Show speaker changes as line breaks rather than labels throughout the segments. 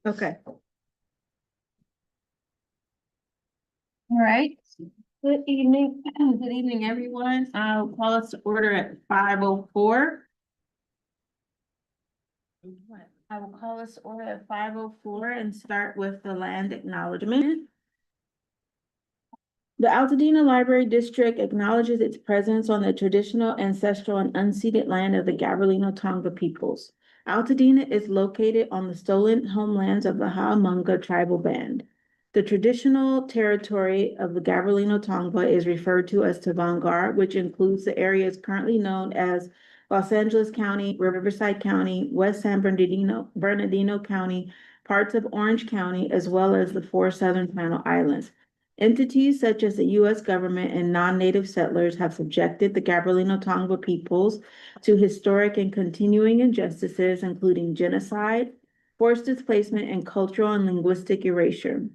Okay.
All right. Good evening. Good evening, everyone. I'll call us to order at 5:04. I will call us to order at 5:04 and start with the land acknowledgement. The Altadena Library District acknowledges its presence on the traditional, ancestral, and unceded land of the Gabrielino Tonga peoples. Altadena is located on the stolen homelands of the Ha'amonga tribal band. The traditional territory of the Gabrielino Tonga is referred to as Tavangar, which includes the areas currently known as Los Angeles County, Riverside County, West San Bernardino County, parts of Orange County, as well as the 4 Southern Panel Islands. Entities such as the U.S. government and non-native settlers have subjected the Gabrielino Tonga peoples to historic and continuing injustices, including genocide, forced displacement, and cultural and linguistic erasure.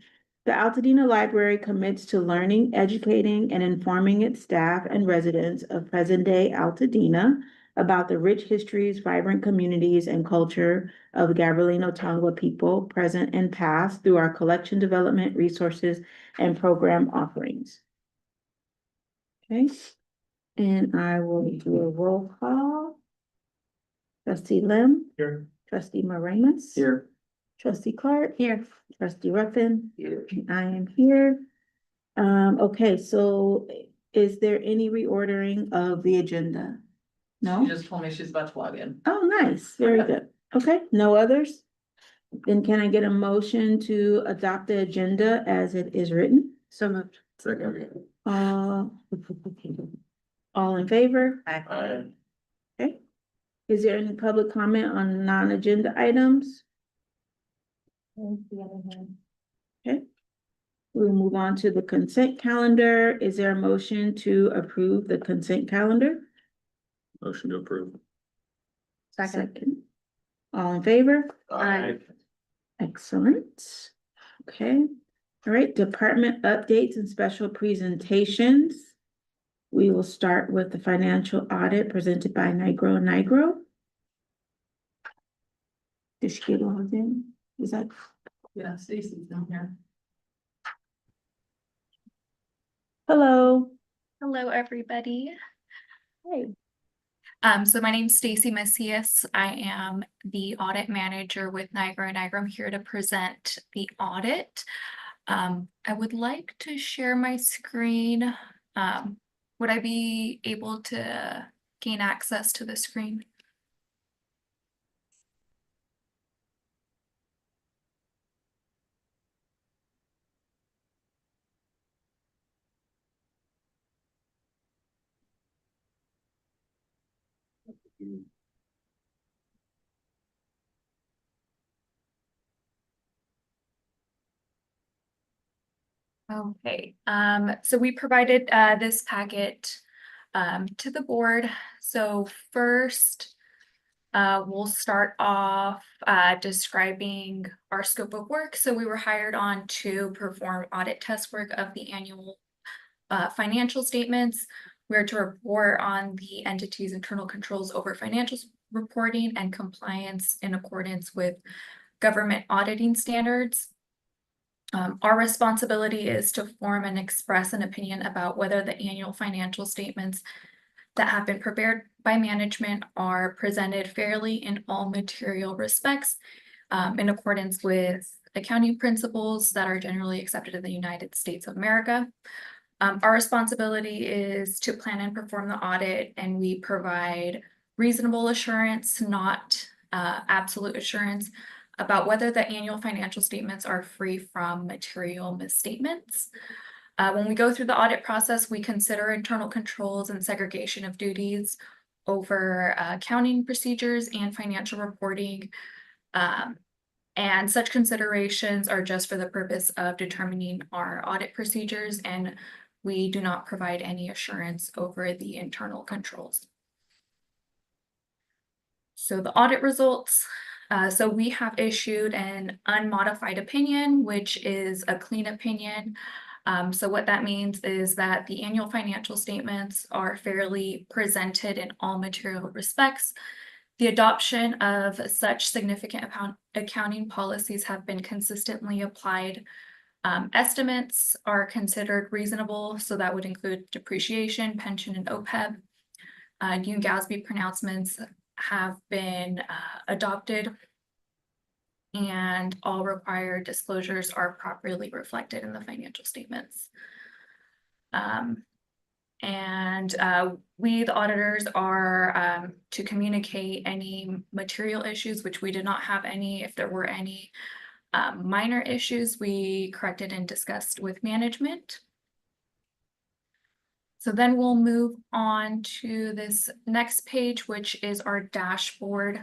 The Altadena Library commits to learning, educating, and informing its staff and residents of present-day Altadena about the rich histories, vibrant communities, and culture of the Gabrielino Tonga people, present and past, through our collection development resources and program offerings. Okay, and I will do a roll call. Trustee Lim.
Here.
Trustee Moranis.
Here.
Trustee Clark. Here. Trustee Ruffin. Here. And I am here. Okay, so is there any reordering of the agenda? No?
She just told me she's about to log in.
Oh, nice, very good. Okay, no others? Then can I get a motion to adopt the agenda as it is written?
So moved.
Second.
All in favor?
Aye.
Okay. Is there any public comment on non-agenda items? Okay. We'll move on to the consent calendar. Is there a motion to approve the consent calendar?
Motion to approve.
Second.
All in favor?
Aye.
Excellent. Okay. All right, department updates and special presentations. We will start with the financial audit presented by Nigro. Did she get logged in? Is that?
Yeah, Stacy's down here.
Hello.
Hello, everybody.
Hey.
So my name's Stacy Macias. I am the audit manager with Nigro. I'm here to present the audit. I would like to share my screen. Would I be able to gain access to the screen? Okay, so we provided this packet to the board. So first, we'll start off describing our scope of work. So we were hired on to perform audit test work of the annual financial statements. We're to report on the entity's internal controls over financial reporting and compliance in accordance with government auditing standards. Our responsibility is to form and express an opinion about whether the annual financial statements that have been prepared by management are presented fairly in all material respects, in accordance with accounting principles that are generally accepted in the United States of America. Our responsibility is to plan and perform the audit, and we provide reasonable assurance, not absolute assurance, about whether the annual financial statements are free from material misstatements. When we go through the audit process, we consider internal controls and segregation of duties over accounting procedures and financial reporting. And such considerations are just for the purpose of determining our audit procedures, and we do not provide any assurance over the internal controls. So the audit results. So we have issued an unmodified opinion, which is a clean opinion. So what that means is that the annual financial statements are fairly presented in all material respects. The adoption of such significant accounting policies have been consistently applied. Estimates are considered reasonable, so that would include depreciation, pension, and OPEB. New GASB pronouncements have been adopted, and all required disclosures are properly reflected in the financial statements. We, the auditors, are to communicate any material issues, which we did not have any. If there were any minor issues, we corrected and discussed with management. So then we'll move on to this next page, which is our dashboard.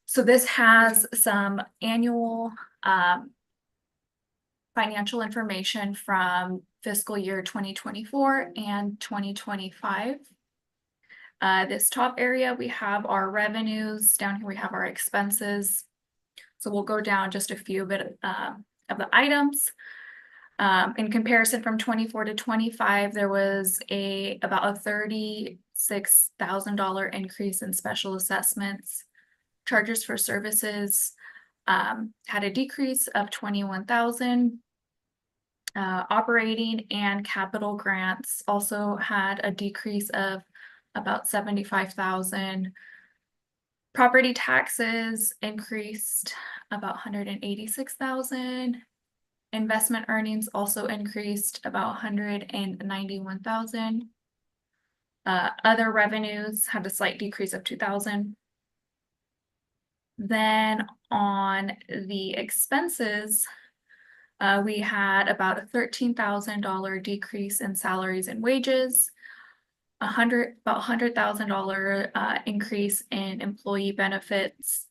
So this has some annual financial information from fiscal year 2024 and 2025. This top area, we have our revenues. Down here, we have our expenses. So we'll go down just a few of the items. In comparison from 24 to 25, there was about a $36,000 increase in special assessments. Charges for services had a decrease of $21,000. Operating and capital grants also had a decrease of about $75,000. Property taxes increased about $186,000. Investment earnings also increased about $191,000. Other revenues had a slight decrease of $2,000. Then on the expenses, we had about a $13,000 decrease in salaries and wages, about $100,000 increase in employee benefits.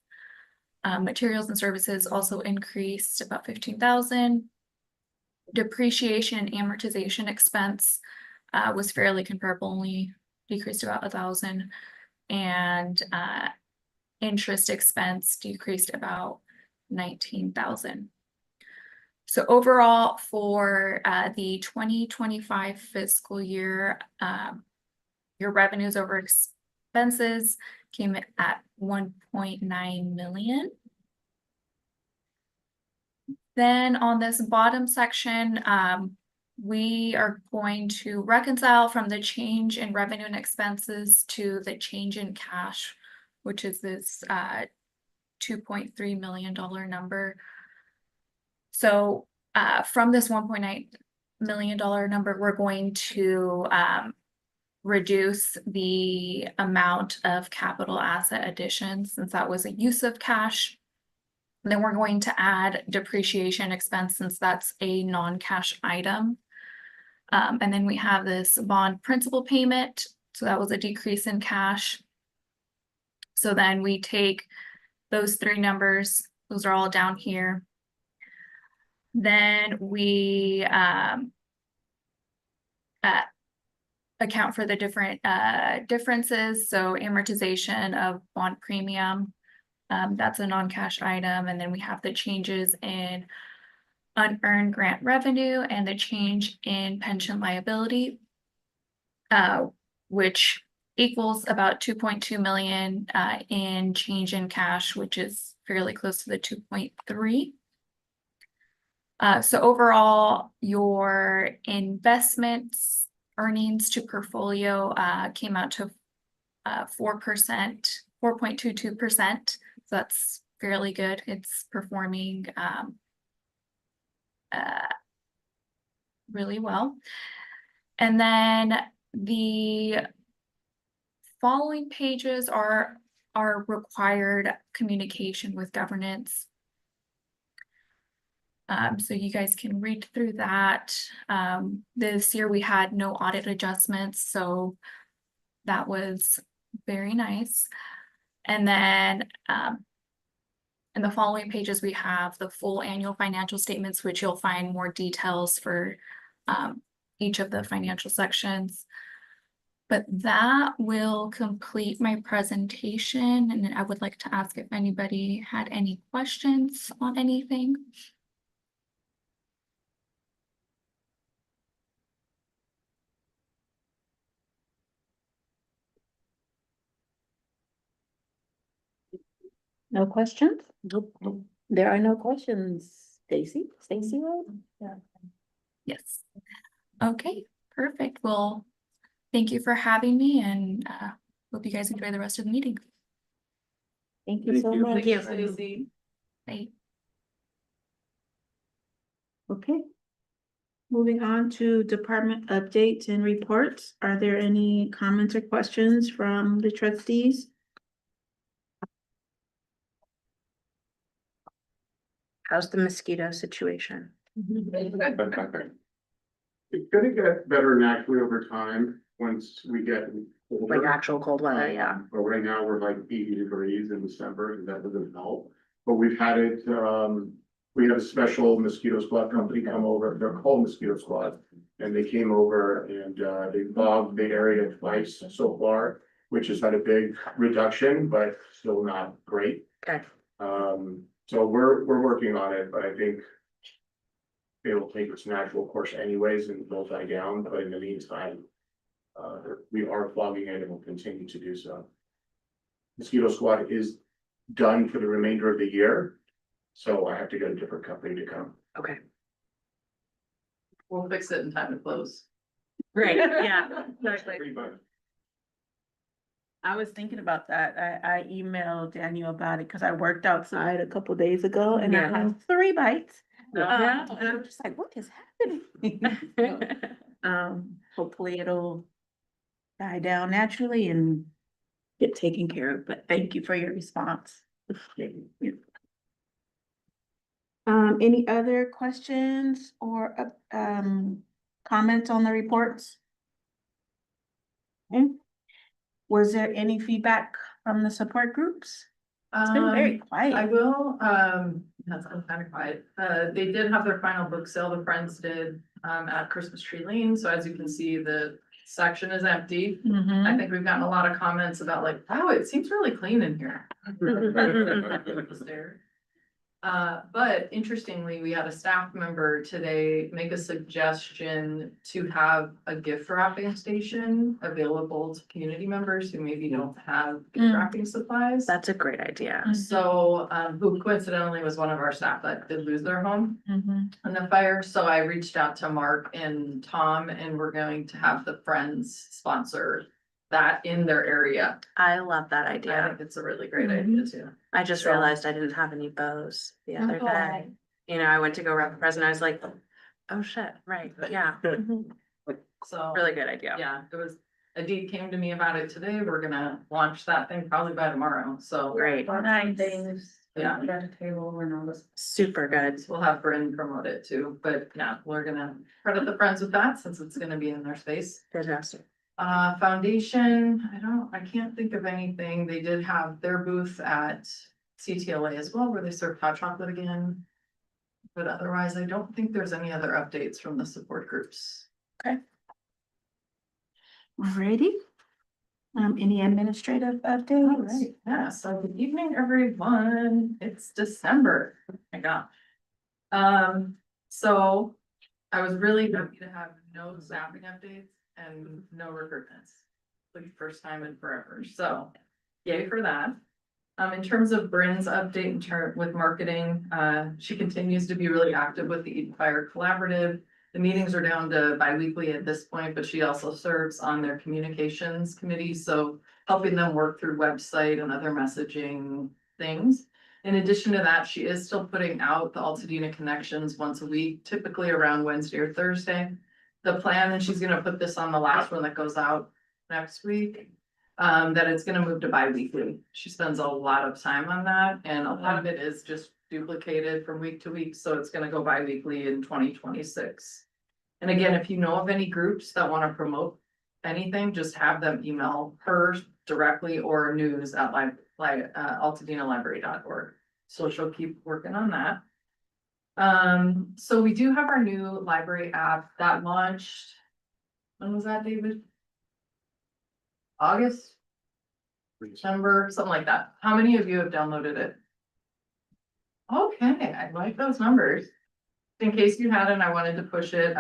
Materials and services also increased about $15,000. Depreciation and amortization expense was fairly comparable, only decreased about $1,000, and interest expense decreased about $19,000. So overall, for the 2025 fiscal year, your revenues over expenses came at $1.9 million. Then on this bottom section, we are going to reconcile from the change in revenue and expenses to the change in cash, which is this $2.3 million number. So from this $1.9 million number, we're going to reduce the amount of capital asset additions, since that was a use of cash. And then we're going to add depreciation expense, since that's a non-cash item. And then we have this bond principal payment. So that was a decrease in cash. So then we take those three numbers, those are all down here. Then we account for the different differences. So amortization of bond premium, that's a non-cash item. And then we have the changes in unearned grant revenue and the change in pension liability, which equals about $2.2 million in change in cash, which is fairly close to the 2.3. So overall, your investments earnings to portfolio came out to 4.22%. So that's fairly good. It's performing really well. And then the following pages are required communication with governance. So you guys can read through that. This year we had no audit adjustments, so that was very nice. And then in the following pages, we have the full annual financial statements, which you'll find more details for each of the financial sections. But that will complete my presentation, and I would like to ask if anybody had any questions on anything.
No questions?
Nope.
There are no questions. Stacy, right?
Yes. Okay, perfect. Well, thank you for having me and hope you guys enjoy the rest of the meeting.
Thank you
Thank
so
you.
much.
Thank you, Stacy.
Bye.
Okay. Moving on to department updates and reports. Are there any comments or questions from the trustees?
How's the mosquito situation?
It's gonna get better naturally over time, once we get
Like
colder.
actual cold weather, yeah.
But right now, we're like 80 degrees in December, and that doesn't help. But we've had it, we had a special mosquito squad company come over, they're called Mosquito Squad. And they came over and, they logged the area twice so far, which has had a big reduction, but still not great.
Okay.
So we're working on it, but I think it will take its natural course anyways and will die down, but in the meantime, we are logging in and will continue to do so. Mosquito Squad is done for the remainder of the year, so I have to get a different company to come.
Okay.
We'll fix it in time to close.
Great, yeah, exactly.
Pretty much.
I was thinking about that. I emailed Daniel about it because I worked outside a couple days ago and I
Yeah.
had 3 bites.
Yeah.
And I'm just like, what is happening? Hopefully it'll die down naturally and get taken care of, but thank you for your response. Any other questions or, comments on the reports? Okay. Was there any feedback from the support groups? It's been very
I
quiet.
will, that's kind of quiet. They did have their final book sale, the Friends did, at Christmas Tree Lane. So as you can see, the section is empty. I
Mhm.
think we've gotten a lot of comments about like, wow, it seems really clean in here. But interestingly, we had a staff member today make a suggestion to have a gift wrapping station available to community members who maybe don't have gift
Mm.
wrapping supplies.
That's a great idea.
So, who coincidentally was one of our staff that did lose their home
Mhm.
in the fire. So I reached out to Mark and Tom, and we're going to have the Friends sponsor that in their area.
I love that
I
idea.
think it's a really great idea too.
I just
So-
realized I didn't have any bows the other
Oh.
day. You know, I went to go wrap a present, I was like, oh shit, right, yeah,
So.
really good idea.
Yeah, it was, Adit came to me about it today. We're gonna launch that thing probably by tomorrow, so.
Great,
Nice.
Yeah.
At a table and all this.
super good.
We'll have Bryn promote it too, but yeah, we're gonna credit the Friends with that since it's gonna be in their space.
Fantastic.
Foundation, I can't think of anything. They did have their booth at CTLA as well, where they serve hot chocolate again. But otherwise, I don't think there's any other updates from the support groups.
Alrighty. Any administrative
All
updates?
right, yeah, so good evening, everyone. It's December. Oh my gosh. So I was really happy to have no staffing updates and no recruitments. For the first time in forever, so yay for that. In terms of Bryn's update with marketing, she continues to be really active with the Eden Fire Collaborative. The meetings are down to bi-weekly at this point, but she also serves on their communications committee, so helping them work through website and other messaging things. In addition to that, she is still putting out the Altadena Connections once a week, typically around Wednesday or Thursday. The plan, and she's gonna put this on the last one that goes out next week, that it's gonna move to bi-weekly. She spends a lot of time on that, and a lot of it is just duplicated from week to week, so it's gonna go bi-weekly in 2026. And again, if you know of any groups that wanna promote anything, just have them email her directly or news@altadenalibrary.org. So she'll keep working on that. So we do have our new library app that launched. When was that, David? August, September, something like that. How many of you have downloaded it? Okay, I like those numbers. In case you hadn't, I wanted to push it.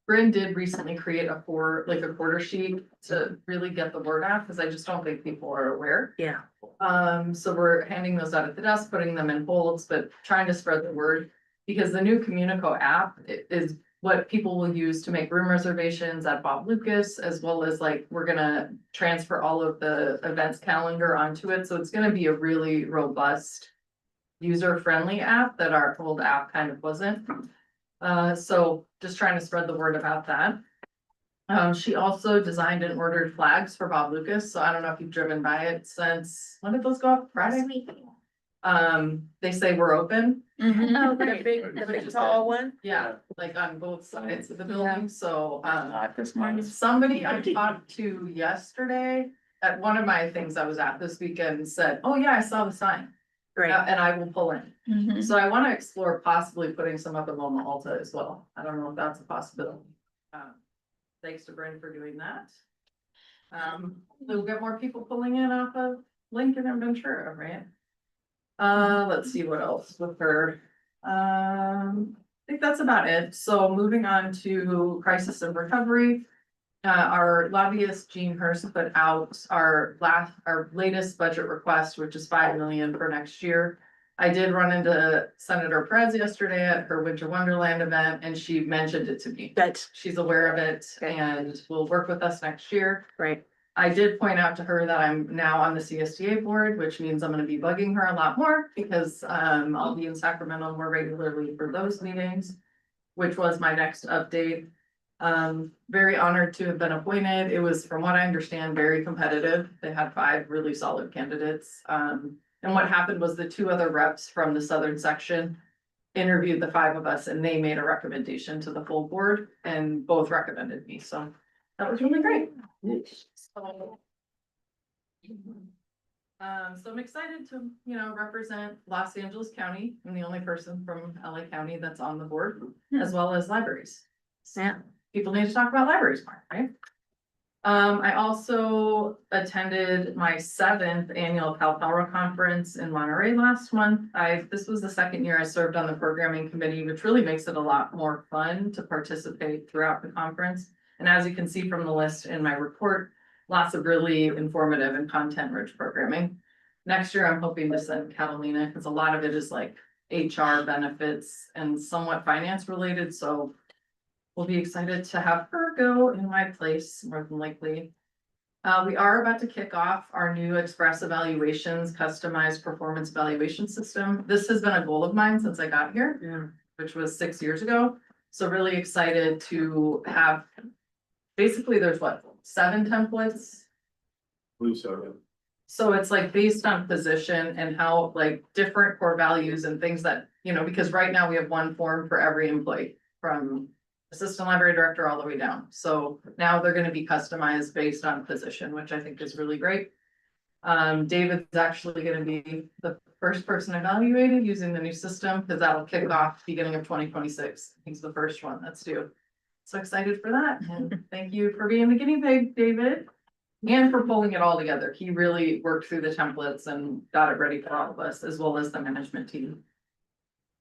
Bryn did recently create a quarter sheet to really get the word out, because I just don't think people are aware.
Yeah.
So we're handing those out at the desk, putting them in holds, but trying to spread the word. Because the new Communico app is what people will use to make room reservations at Bob Lucas, as well as like, we're gonna transfer all of the events calendar onto it, so it's gonna be a really robust. User-friendly app that our old app kind of wasn't. So just trying to spread the word about that. She also designed and ordered flags for Bob Lucas, so I don't know if you've driven by it since, when did those go up? Friday? They say we're open.
Oh,
great.
the big tall one.
Yeah, like on both sides of the
Yeah.
building, so,
This morning.
somebody I talked to yesterday. At one of my things I was at this weekend said, oh yeah, I saw the sign,
Great.
and I will pull in.
Mhm.
So I wanna explore possibly putting some up at Loma Alta as well. I don't know if that's a possibility. Thanks to Bryn for doing that. We'll get more people pulling in off of Lincoln and Ventura, right? Let's see what else with her. I think that's about it. So moving on to crisis and recovery. Our lobbyist Jean Hurst put out our latest budget request, which is 5 million for next year. I did run into Senator Perez yesterday at her Winter Wonderland event, and she mentioned it to me.
Good,
She's aware of it
Okay.
and will work with us next year.
great.
I did point out to her that I'm now on the CSDA board, which means I'm gonna be bugging her a lot more because I'll be in Sacramento more regularly for those meetings, which was my next update. Very honored to have been appointed. It was, from what I understand, very competitive. They had 5 really solid candidates. And what happened was the 2 other reps from the southern section interviewed the 5 of us, and they made a recommendation to the full board, and both recommended me, so that was really great. So I'm excited to, represent Los Angeles County. I'm the only person from LA County that's on the board, as well as libraries.
Yeah.
People need to talk about libraries more, right? I also attended my 7th annual Cal Power Conference in Monterey last month. This was the 2nd year I served on the programming committee, which really makes it a lot more fun to participate throughout the conference. And as you can see from the list in my report, lots of really informative and content-rich programming. Next year, I'm hoping to send Catalina, because a lot of it is like HR benefits and somewhat finance related, so we'll be excited to have her go in my place, more than likely. We are about to kick off our new Express Evaluations customized performance evaluation system. This has been a goal of mine since I got here, which was 6 years ago. So really excited to have, basically there's 7 templates?
Believe so, yeah.
So it's like based on position and how like different core values and things that, because right now we have one form for every employee from assistant library director all the way down. So now they're gonna be customized based on position, which I think is really great. David's actually gonna be the first person evaluated using the new system, because that'll kick off beginning of 2026. He's the first one that's due. So excited for that, and thank you for being the guinea pig, David. And for pulling it all together. He really worked through the templates and got it ready for all of us, as well as the management team.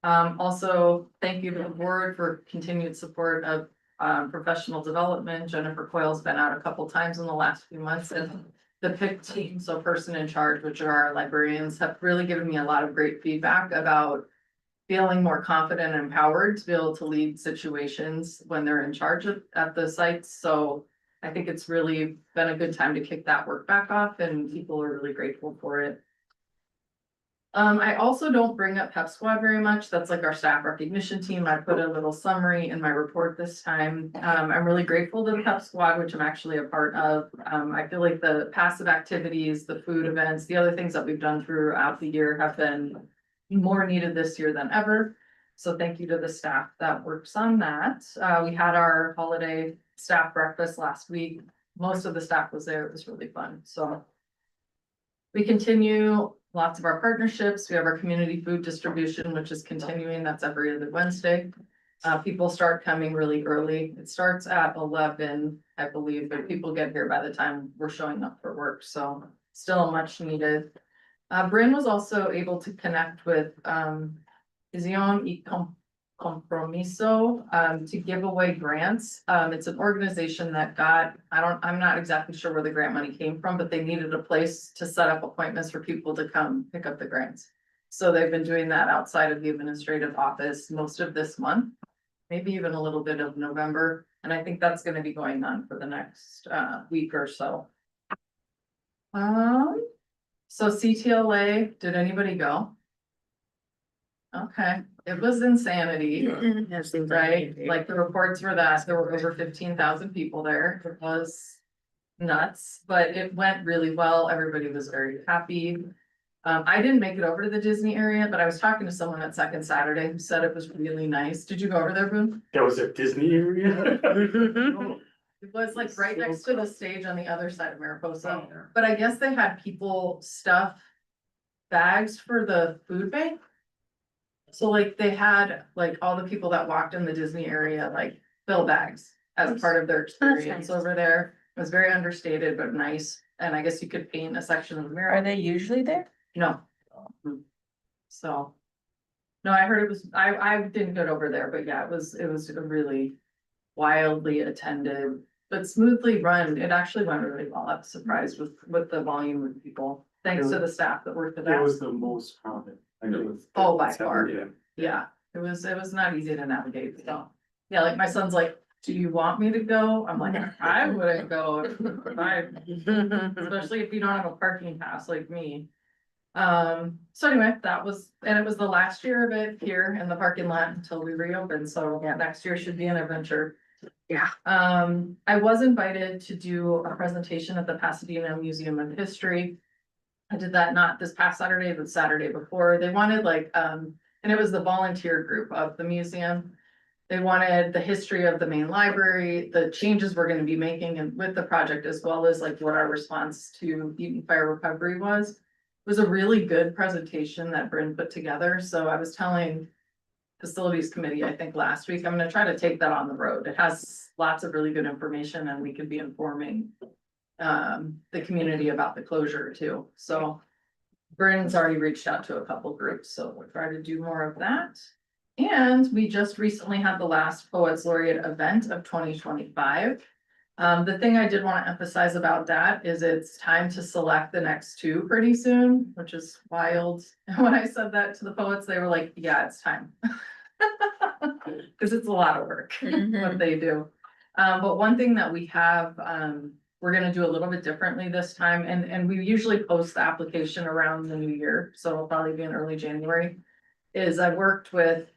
Also, thank you to the board for continued support of professional development. Jennifer Coyle's been out a couple times in the last few months, and the PIC team, so person in charge, which are our librarians, have really given me a lot of great feedback about feeling more confident and empowered to be able to lead situations when they're in charge at the sites. So I think it's really been a good time to kick that work back off, and people are really grateful for it. I also don't bring up Pep Squad very much. That's like our staff recognition team. I put a little summary in my report this time. I'm really grateful to the Pep Squad, which I'm actually a part of. I feel like the passive activities, the food events, the other things that we've done throughout the year have been more needed this year than ever. So thank you to the staff that works on that. We had our holiday staff breakfast last week. Most of the staff was there. It was really fun. So we continue lots of our partnerships. We have our community food distribution, which is continuing. That's every other Wednesday. People start coming really early. It starts at 11, I believe, but people get here by the time we're showing up for work. So still much needed. Bryn was also able to connect with Vision Compromiso, to give away grants. It's an organization that I'm not exactly sure where the grant money came from, but they needed a place to set up appointments for people to come pick up the grants. So they've been doing that outside of the administrative office most of this month, maybe even a little bit of November. And I think that's gonna be going on for the next week or so. So CTLA, did anybody go? Okay, it was insanity,
That seems
right? Like the reports were that there were over 15,000 people there. It was nuts, but it went really well. Everybody was very happy. I didn't make it over to the Disney area, but I was talking to someone at Second Saturday who said it was really nice. Did you go over there, Boone?
That was a Disney area?
It was like right
So
next to the stage on the other side of Mariposa,
Oh.
but I guess they had people stuff bags for the food bank. So like they had like all the people that walked in the Disney area, like fill bags as part of their experience
nice.
over there. It was very understated, but nice. And I guess you could paint a section of the mirror.
Are they usually there?
No. So. No, I heard it was, I didn't get over there, but yeah, it was a really wildly attended, but smoothly run. It actually went really well. I was surprised with the volume of people. Thanks to the staff that worked at
It
that.
was the most common. I know.
Oh, by far.
Yeah.
Yeah, it was not easy to navigate, so. Yeah, like my son's like, do you want me to go? I'm like, I wouldn't go. Especially if you don't have a parking pass like me. So anyway, and it was the last year of it here in the parking lot until we reopen, so yeah, next year should be an adventure.
Yeah.
I was invited to do a presentation at the Pasadena Museum of History. I did that not this past Saturday, but Saturday before. They wanted like, and it was the volunteer group of the museum. They wanted the history of the main library, the changes we're gonna be making and with the project, as well as like what our response to Eaton Fire Recovery was. It was a really good presentation that Bryn put together, so I was telling Facilities Committee, I think last week, I'm gonna try to take that on the road. It has lots of really good information and we could be informing the community about the closure too, so. Bryn's already reached out to a couple groups, so we'll try to do more of that. And we just recently had the last Poets Laureate event of 2025. The thing I did want to emphasize about that is it's time to select the next two pretty soon, which is wild. And when I said that to the poets, they were like, yeah, it's time. Cause it's a lot of work, what they do. But one thing that we have, we're gonna do a little bit differently this time, and we usually post the application around the new year, so it'll probably be in early January. Is I worked with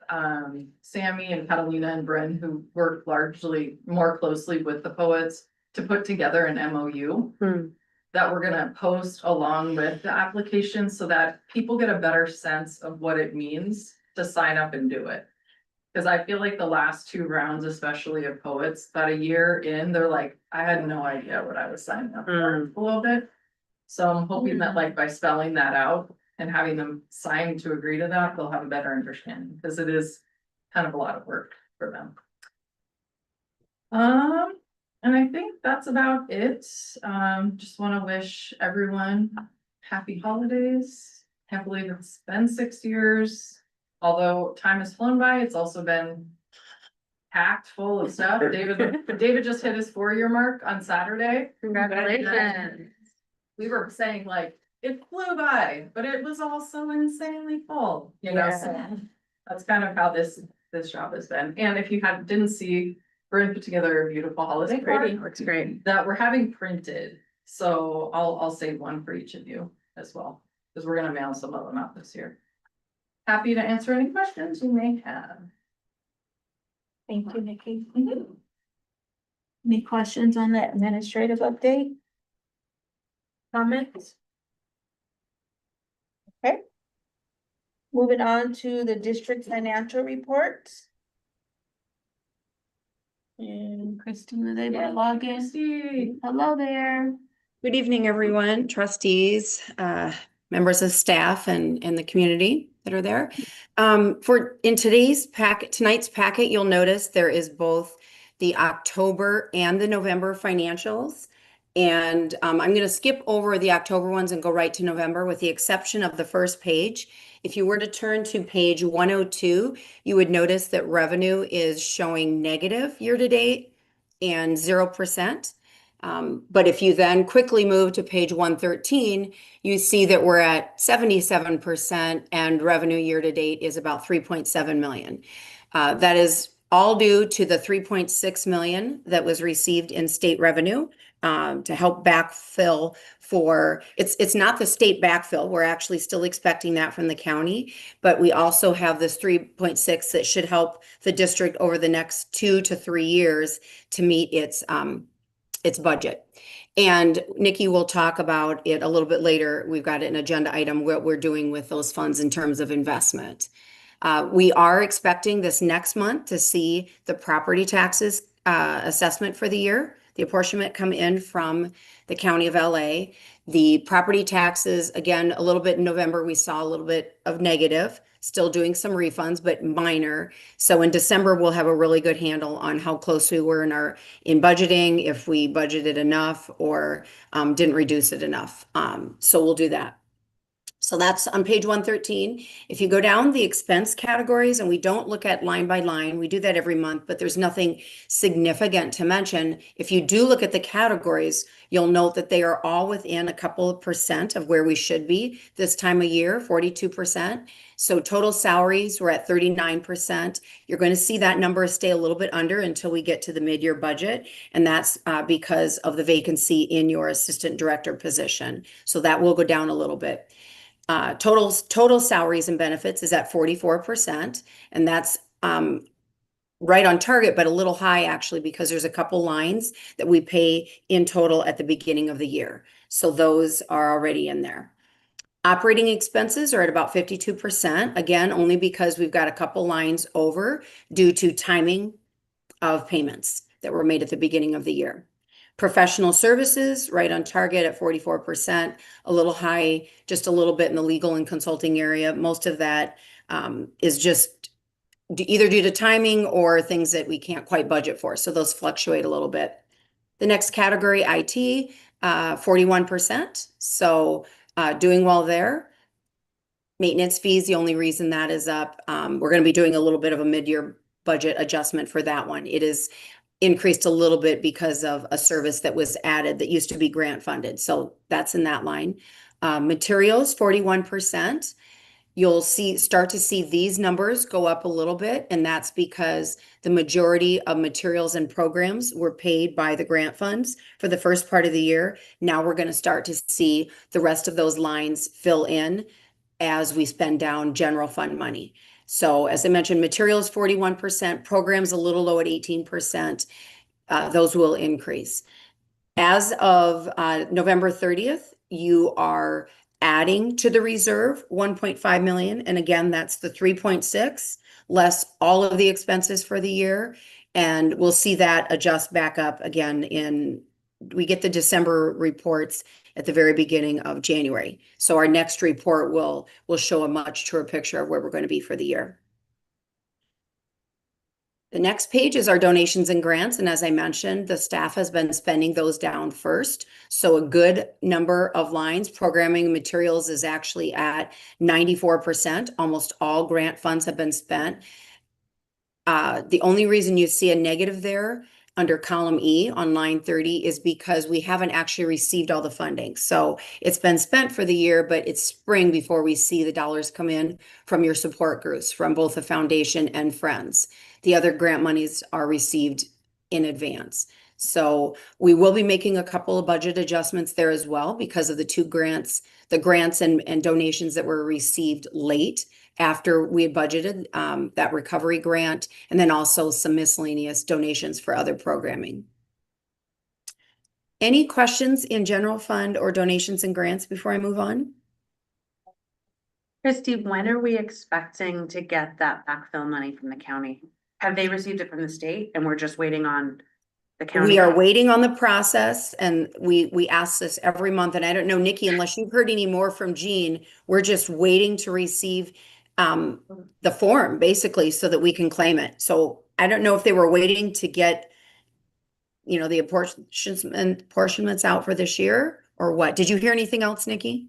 Sammy and Catalina and Bryn, who work largely more closely with the poets to put together an MOU. That we're gonna post along with the application so that people get a better sense of what it means to sign up and do it. Cause I feel like the last two rounds, especially of poets, about a year in, they're like, I had no idea what I was signing up for a little bit. So I'm hoping that like by spelling that out and having them sign to agree to that, they'll have a better understanding, because it is kind of a lot of work for them. And I think that's about it. Just wanna wish everyone happy holidays. Can't believe it's been 6 years. Although time has flown by, it's also been packed full of stuff. David just hit his 4-year mark on Saturday.
Congratulations.
We were saying like, it flew by, but it was also insanely full, you know, so that's kind of how this job has been. And if you didn't see, Bryn put together a beautiful holiday card
Looks great.
that we're having printed. So I'll save one for each of you as well, because we're gonna mail some of them out this year. Happy to answer any questions you may have.
Thank you, Nikki. Any questions on the administrative update? Comments? Okay. Moving on to the district financial reports. And Christina, they will log in.
Christy.
Hello there.
Good evening, everyone, trustees, members of staff and the community that are there. In tonight's packet, you'll notice there is both the October and the November financials. And I'm going to skip over the October ones and go right to November with the exception of the first page. If you were to turn to page 102, you would notice that revenue is showing negative year to date and 0%. But if you then quickly move to page 113, you see that we're at 77% and revenue year to date is about 3.7 million. That is all due to the 3.6 million that was received in state revenue to help backfill for, it's not the state backfill. We're actually still expecting that from the county, but we also have this 3.6 that should help the district over the next 2 to 3 years to meet its budget. And Nikki will talk about it a little bit later. We've got an agenda item, what we're doing with those funds in terms of investment. We are expecting this next month to see the property taxes assessment for the year, the apportionment come in from the County of LA. The property taxes, again, a little bit in November, we saw a little bit of negative, still doing some refunds, but minor. So in December, we'll have a really good handle on how close we were in budgeting, if we budgeted enough or didn't reduce it enough. So we'll do that. So that's on page 113. If you go down the expense categories, and we don't look at line by line, we do that every month, but there's nothing significant to mention. If you do look at the categories, you'll note that they are all within a couple of percent of where we should be this time of year, 42%. So total salaries, we're at 39%. You're going to see that number stay a little bit under until we get to the mid-year budget. And that's because of the vacancy in your assistant director position. So that will go down a little bit. Total salaries and benefits is at 44%, and that's right on target, but a little high actually, because there's a couple lines that we pay in total at the beginning of the year. So those are already in there. Operating expenses are at about 52%, again, only because we've got a couple lines over due to timing of payments that were made at the beginning of the year. Professional services, right on target at 44%, a little high, just a little bit in the legal and consulting area. Most of that is just either due to timing or things that we can't quite budget for. So those fluctuate a little bit. The next category, IT, 41%. So doing well there. Maintenance fees, the only reason that is up, we're going to be doing a little bit of a mid-year budget adjustment for that one. It is increased a little bit because of a service that was added that used to be grant funded. So that's in that line. Materials, 41%. You'll start to see these numbers go up a little bit, and that's because the majority of materials and programs were paid by the grant funds for the first part of the year. Now we're going to start to see the rest of those lines fill in as we spend down general fund money. So as I mentioned, materials 41%, programs a little low at 18%. Those will increase. As of November 30th, you are adding to the reserve 1.5 million. And again, that's the 3.6 less all of the expenses for the year. And we'll see that adjust back up again we get the December reports at the very beginning of January. So our next report will show a much truer picture of where we're going to be for the year. The next page is our donations and grants. And as I mentioned, the staff has been spending those down first. So a good number of lines. Programming materials is actually at 94%. Almost all grant funds have been spent. The only reason you see a negative there under column E on line 30 is because we haven't actually received all the funding. So it's been spent for the year, but it's spring before we see the dollars come in from your support groups, from both the foundation and friends. The other grant monies are received in advance. So we will be making a couple of budget adjustments there as well because of the two grants, the grants and donations that were received late after we had budgeted that recovery grant, and then also some miscellaneous donations for other programming. Any questions in general fund or donations and grants before I move on?
Trustee, when are we expecting to get that backfill money from the county? Have they received it from the state and we're just waiting on the county?
We are waiting on the process, and we ask this every month. And I don't know, Nikki, unless you've heard any more from Jean, we're just waiting to receive the form basically so that we can claim it. So I don't know if they were waiting to get you know, the apportionments out for this year, or what? Did you hear anything else, Nikki?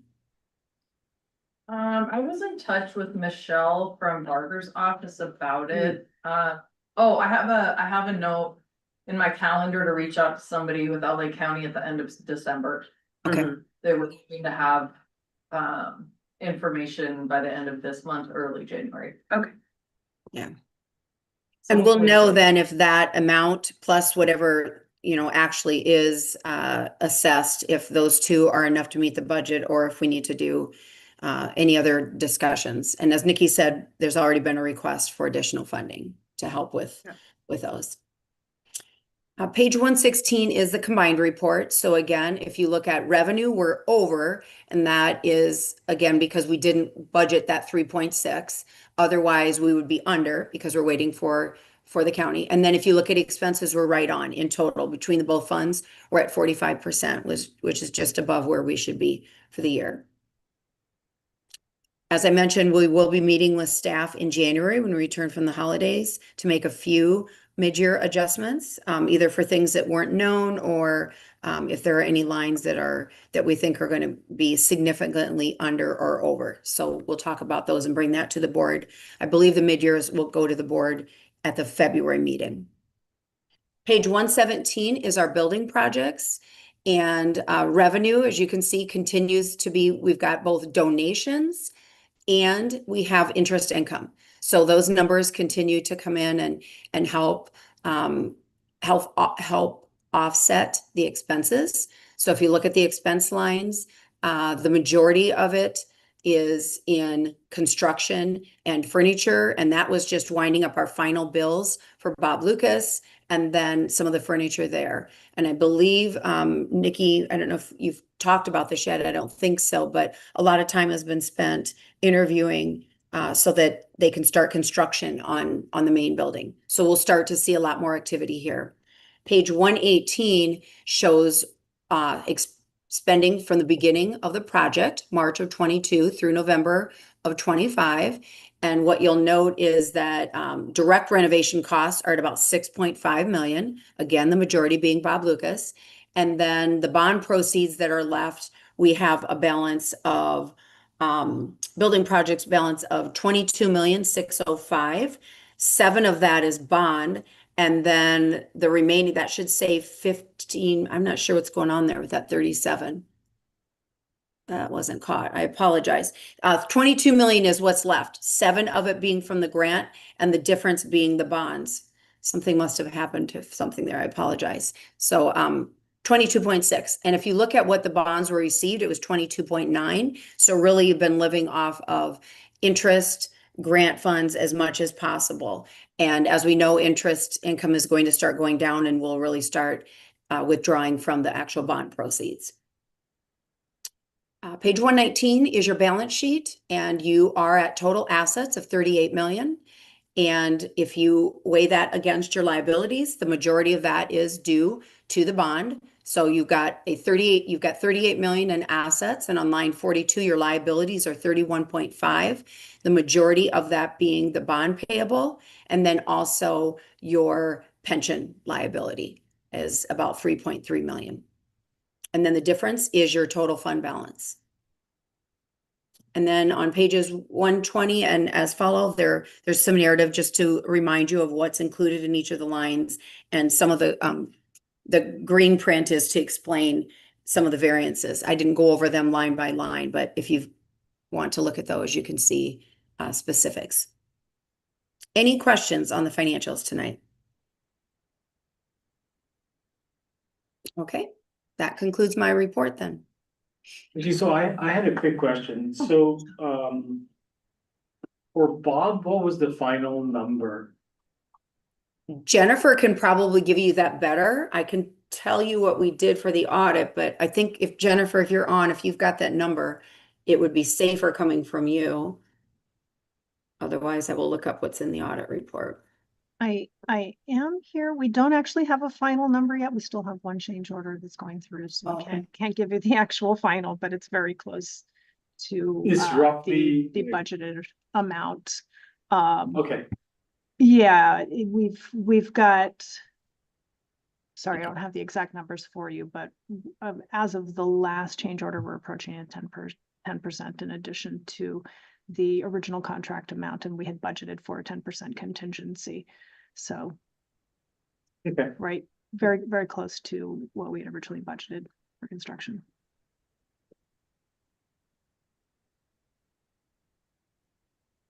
I was in touch with Michelle from Barker's office about it. Oh, I have a note in my calendar to reach out to somebody with LA County at the end of December.
Okay.
Mhm.
They were looking to have, information by the end of this month, early January.
Okay.
Yeah.
So
And we'll
hopefully
know
soon.
then if that amount plus whatever, you know, actually is assessed, if those two are enough to meet the budget, or if we need to do any other discussions. And as Nikki said, there's already been a request for additional funding to help with those. Page 116 is the combined report. So again, if you look at revenue, we're over, and that is again because we didn't budget that 3.6. Otherwise, we would be under because we're waiting for the county. And then if you look at expenses, we're right on in total between the both funds. We're at 45%, which is just above where we should be for the year. As I mentioned, we will be meeting with staff in January when we return from the holidays to make a few mid-year adjustments, either for things that weren't known, or if there are any lines that we think are going to be significantly under or over. So we'll talk about those and bring that to the board. I believe the mid-years will go to the board at the February meeting. Page 117 is our building projects. And revenue, as you can see, continues to be, we've got both donations and we have interest income. So those numbers continue to come in and help offset the expenses. So if you look at the expense lines, the majority of it is in construction and furniture, and that was just winding up our final bills for Bob Lucas and then some of the furniture there. And I believe, Nikki, I don't know if you've talked about this yet, I don't think so, but a lot of time has been spent interviewing so that they can start construction on the main building. So we'll start to see a lot more activity here. Page 118 shows spending from the beginning of the project, March of 22 through November of 25. And what you'll note is that direct renovation costs are at about 6.5 million. Again, the majority being Bob Lucas. And then the bond proceeds that are left, we have a balance of building projects balance of 22,605,000. 7 of that is bond. And then the remaining, that should say 15. I'm not sure what's going on there with that 37. That wasn't caught. I apologize. 22 million is what's left. 7 of it being from the grant and the difference being the bonds. Something must have happened to something there. I apologize. So 22.6. And if you look at what the bonds were received, it was 22.9. So really you've been living off of interest, grant funds as much as possible. And as we know, interest income is going to start going down, and we'll really start withdrawing from the actual bond proceeds. Page 119 is your balance sheet, and you are at total assets of 38 million. And if you weigh that against your liabilities, the majority of that is due to the bond. So you've got 38 million in assets, and on line 42, your liabilities are 31.5. The majority of that being the bond payable, and then also your pension liability is about 3.3 million. And then the difference is your total fund balance. And then on pages 120 and as follow, there's some narrative just to remind you of what's included in each of the lines. And some of the green print is to explain some of the variances. I didn't go over them line by line, but if you want to look at those, you can see specifics. Any questions on the financials tonight? Okay, that concludes my report then.
Okay, so I had a quick question. So, for Bob, what was the final number?
Jennifer can probably give you that better. I can tell you what we did for the audit, but I think if Jennifer, if you're on, if you've got that number, it would be safer coming from you. Otherwise, I will look up what's in the audit report.
I am here. We don't actually have a final number yet. We still have one change order that's going through, so I
Okay.
can't give you the actual final, but it's very close to
It's roughly
the
like-
budgeted amount.
Okay,
Yeah, we've got sorry, I don't have the exact numbers for you, but as of the last change order, we're approaching a 10% in addition to the original contract amount, and we had budgeted for a 10% contingency. So,
Okay.
right, very, very close to what we had originally budgeted for construction.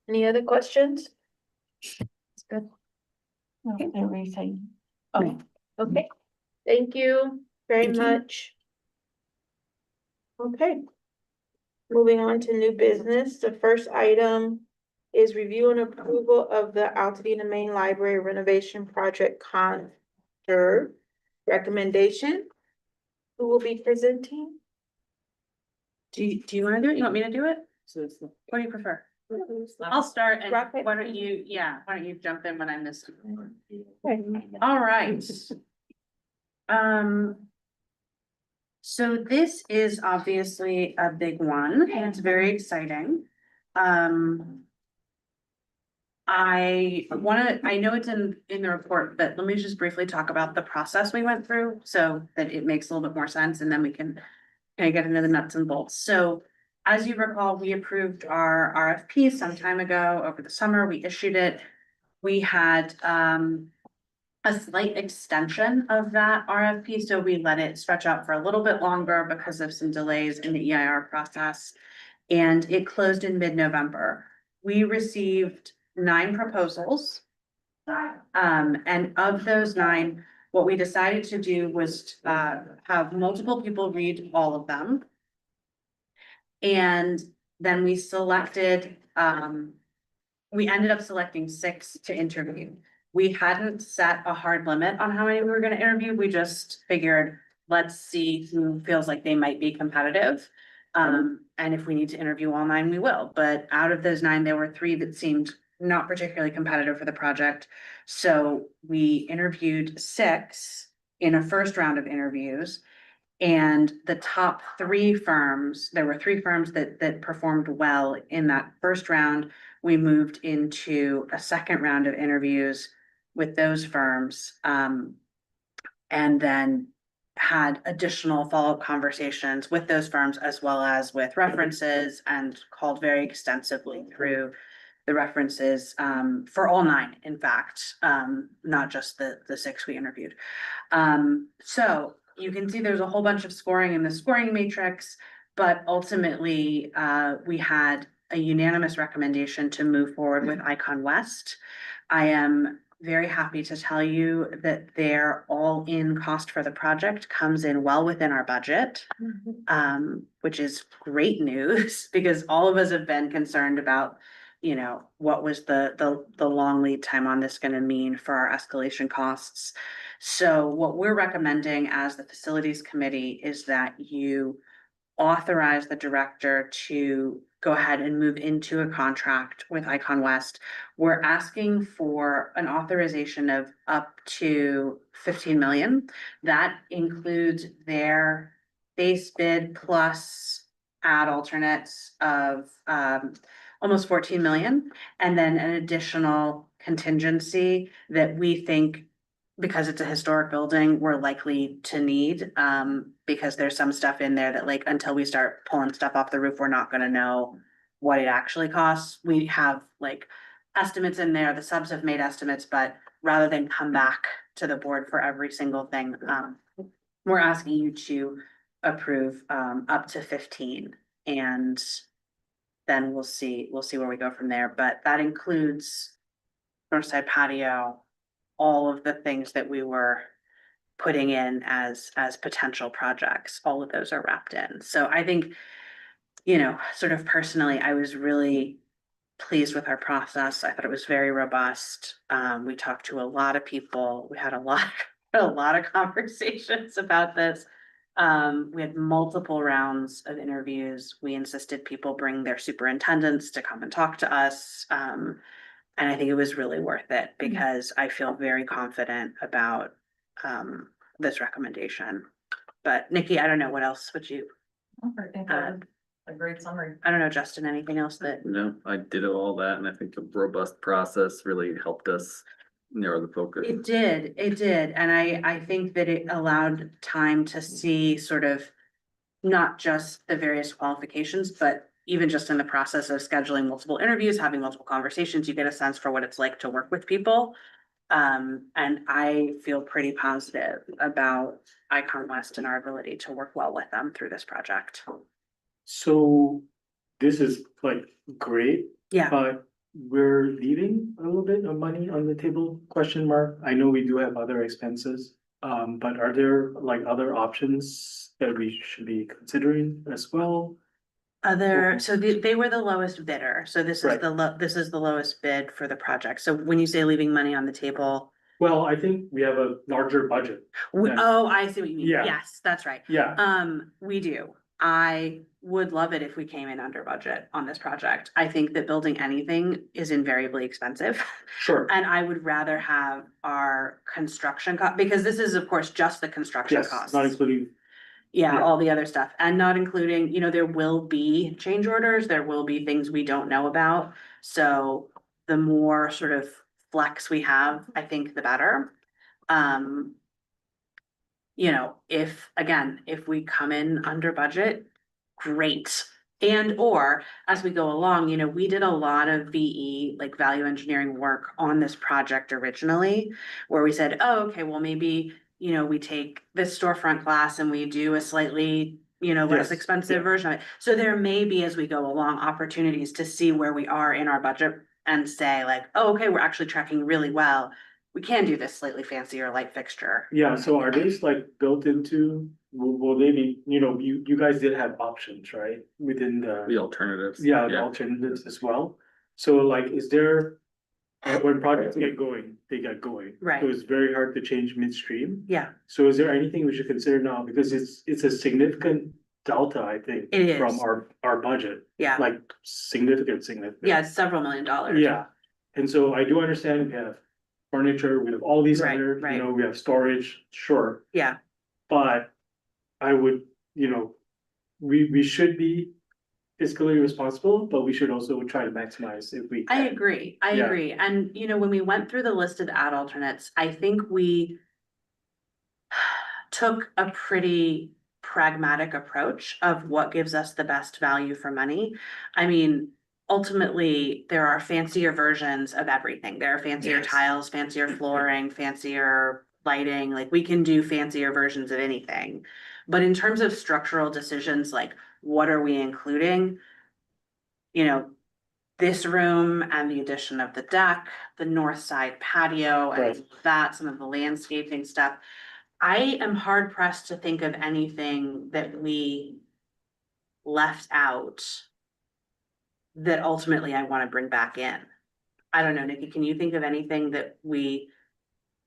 Any other questions? It's good. No, everything. Oh, okay. Thank you very
Thank you.
much. Okay. Moving on to new business, the first item is review and approval of the Altadena Main Library renovation project contractor recommendation. Who will be presenting?
Do you wanna do it? You want me to do it? What do you prefer? I'll start and
Rock, paper,
why don't you jump in when I miss?
Okay.
All right. So this is obviously a big one and it's very exciting. I know it's in the report, but let me just briefly talk about the process we went through so that it makes a little bit more sense and then we can kind of get into the nuts and bolts. So as you recall, we approved our RFP some time ago over the summer. We issued it. We had a slight extension of that RFP, so we let it stretch out for a little bit longer because of some delays in the EIR process. And it closed in mid-November. We received 9 proposals. And of those 9, what we decided to do was have multiple people read all of them. And then we ended up selecting 6 to interview. We hadn't set a hard limit on how many we were gonna interview. We just figured, let's see who feels like they might be competitive. And if we need to interview all 9, we will. But out of those 9, there were 3 that seemed not particularly competitive for the project. So we interviewed 6 in a first round of interviews. And the top 3 firms, there were 3 firms that performed well in that first round. We moved into a second round of interviews with those firms. And then had additional follow-up conversations with those firms as well as with references and called very extensively through the references for all 9, in fact, not just the 6 we interviewed. So you can see there's a whole bunch of scoring in the scoring matrix, but ultimately we had a unanimous recommendation to move forward with Icon West. I am very happy to tell you that their all-in cost for the project comes in well within our budget, which is great news because all of us have been concerned about, you know, what was the long lead time on this going to mean for our escalation costs. So what we're recommending as the facilities committee is that you authorize the director to go ahead and move into a contract with Icon West. We're asking for an authorization of up to 15 million. That includes their base bid plus add alternates of almost 14 million, and then an additional contingency that we think, because it's a historic building, we're likely to need, because there's some stuff in there that, like, until we start pulling stuff off the roof, we're not gonna know what it actually costs. We have like estimates in there, the subs have made estimates, but rather than come back to the board for every single thing, we're asking you to approve up to 15, and then we'll see where we go from there. But that includes Northside patio, all of the things that we were putting in as potential projects, all of those are wrapped in. So I think, you know, sort of personally, I was really pleased with our process. I thought it was very robust. We talked to a lot of people. We had a lot of conversations about this. We had multiple rounds of interviews. We insisted people bring their superintendents to come and talk to us. And I think it was really worth it because I feel very confident about this recommendation. But Nikki, I don't know, what else would you,
I think that's a great summary.
I don't know, Justin, anything else that,
No, I did all that, and I think the robust process really helped us narrow the focus.
It did, and I think that it allowed time to see sort of not just the various qualifications, but even just in the process of scheduling multiple interviews, having multiple conversations, you get a sense for what it's like to work with people. And I feel pretty positive about Icon West and our ability to work well with them through this project.
So this is like great,
Yeah,
but we're leaving a little bit of money on the table, question mark. I know we do have other expenses. But are there like other options that we should be considering as well?
so they were the lowest bidder, so this is
Right.
this is the lowest bid for the project. So when you say leaving money on the table.
Well, I think we have a larger budget. Yeah.
Oh, I see what you mean.
Yeah.
Yes, that's right.
Yeah,
We do. I would love it if we came in under budget on this project. I think that building anything is invariably expensive.
sure.
And I would rather have our construction cost, because this is of course just the construction
Yes,
costs.
not including,
Yeah,
yeah.
all the other stuff, and not including, there will be change orders, there will be things we don't know about. So the more sort of flex we have, I think the better. If we come in under budget, great. And or as we go along, we did a lot of VE, like value engineering work on this project originally, where we said, oh, okay, well, maybe, we take this storefront glass and we do a slightly, less
Yes,
expensive
yeah.
version of it. So there may be, as we go along, opportunities to see where we are in our budget and say like, oh, okay, we're actually tracking really well. We can do this slightly fancier light fixture.
Yeah, so are these like built into, will they be, you guys did have options, right? Within
The
the,
alternatives.
yeah, the alternatives as well. So like, is there, when projects get going, they get going.
Right.
So it's very hard to change midstream.
Yeah,
So is there anything we should consider now? Because it's a significant delta, I think.
It is.
From our budget,
yeah,
like significant.
yeah, it's several $millions.
Yeah, and so I do understand we have furniture, we have all these
Right,
other,
right.
we have storage, sure.
Yeah,
But I would, we should be fiscally responsible, but we should also try to maximize if we
I
can.
agree,
Yeah.
and when we went through the list of ad alternates, I think we took a pretty pragmatic approach of what gives us the best value for money. I mean, ultimately, there are fancier versions of everything. There are fancier
Yes.
tiles, fancier flooring, fancier lighting, like we can do fancier versions of anything. But in terms of structural decisions, like what are we including? This room and the addition of the deck, the north side patio
Right.
and that, some of the landscaping stuff. I am hard pressed to think of anything that we left out that ultimately I want to bring back in. I don't know, Nikki, can you think of anything that we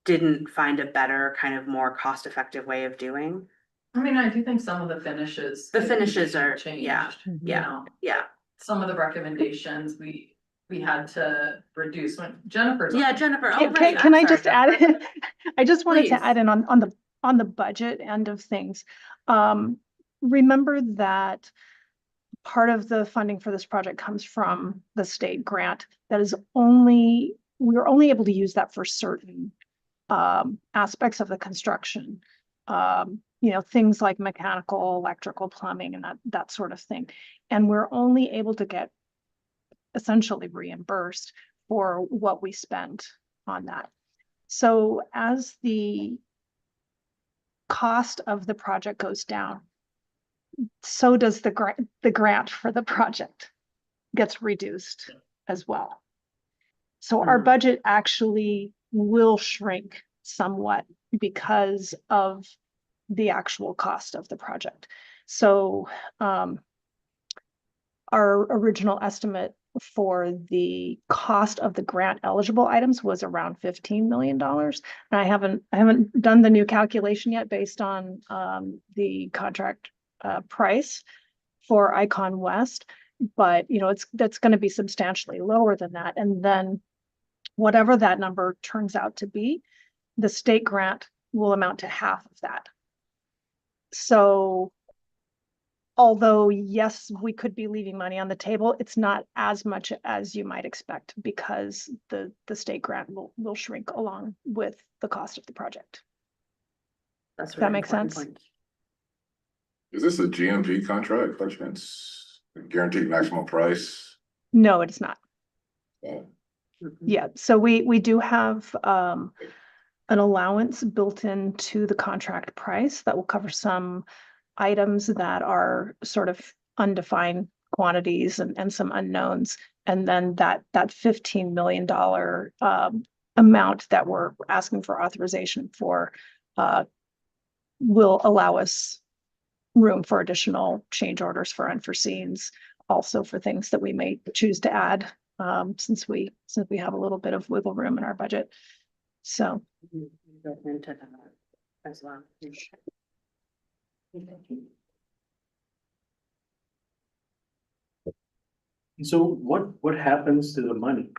didn't find a better, kind of more cost-effective way of doing?
I mean, I do think some of the finishes.
The finishes are,
changed,
yeah,
you
yeah,
know.
yeah.
Some of the recommendations we had to reduce when Jennifer's.
Yeah, Jennifer, oh,
Can,
right.
can I
I'm
just
sorry,
add,
Jennifer.
I just wanted
Please.
to add in on the budget end of things. Remember that part of the funding for this project comes from the state grant that is we're only able to use that for certain aspects of the construction. Things like mechanical, electrical, plumbing, and that sort of thing. And we're only able to get essentially reimbursed for what we spend on that. So as the cost of the project goes down, so does the grant for the project gets reduced as well. So our
Mhm.
budget actually will shrink somewhat because of the actual cost of the project. So our original estimate for the cost of the grant eligible items was around $15 million. And I haven't done the new calculation yet based on the contract price for Icon West, but that's going to be substantially lower than that. And then whatever that number turns out to be, the state grant will amount to half of that. So although, yes, we could be leaving money on the table, it's not as much as you might expect because the state grant will shrink along with the cost of the project.
That's
That
really
makes
important
sense.
point.
Is this a GMP contract, which means guaranteed maximum price?
No, it's not.
Yeah.
Yeah, so we do have an allowance built into the contract price that will cover some items that are sort of undefined quantities and some unknowns. And then that $15 million amount that we're asking for authorization for will allow us room for additional change orders for unforeseens, also for things that we may choose to add, since we have a little bit of wiggle room in our budget. So,
Go into that as well.
So what happens to the money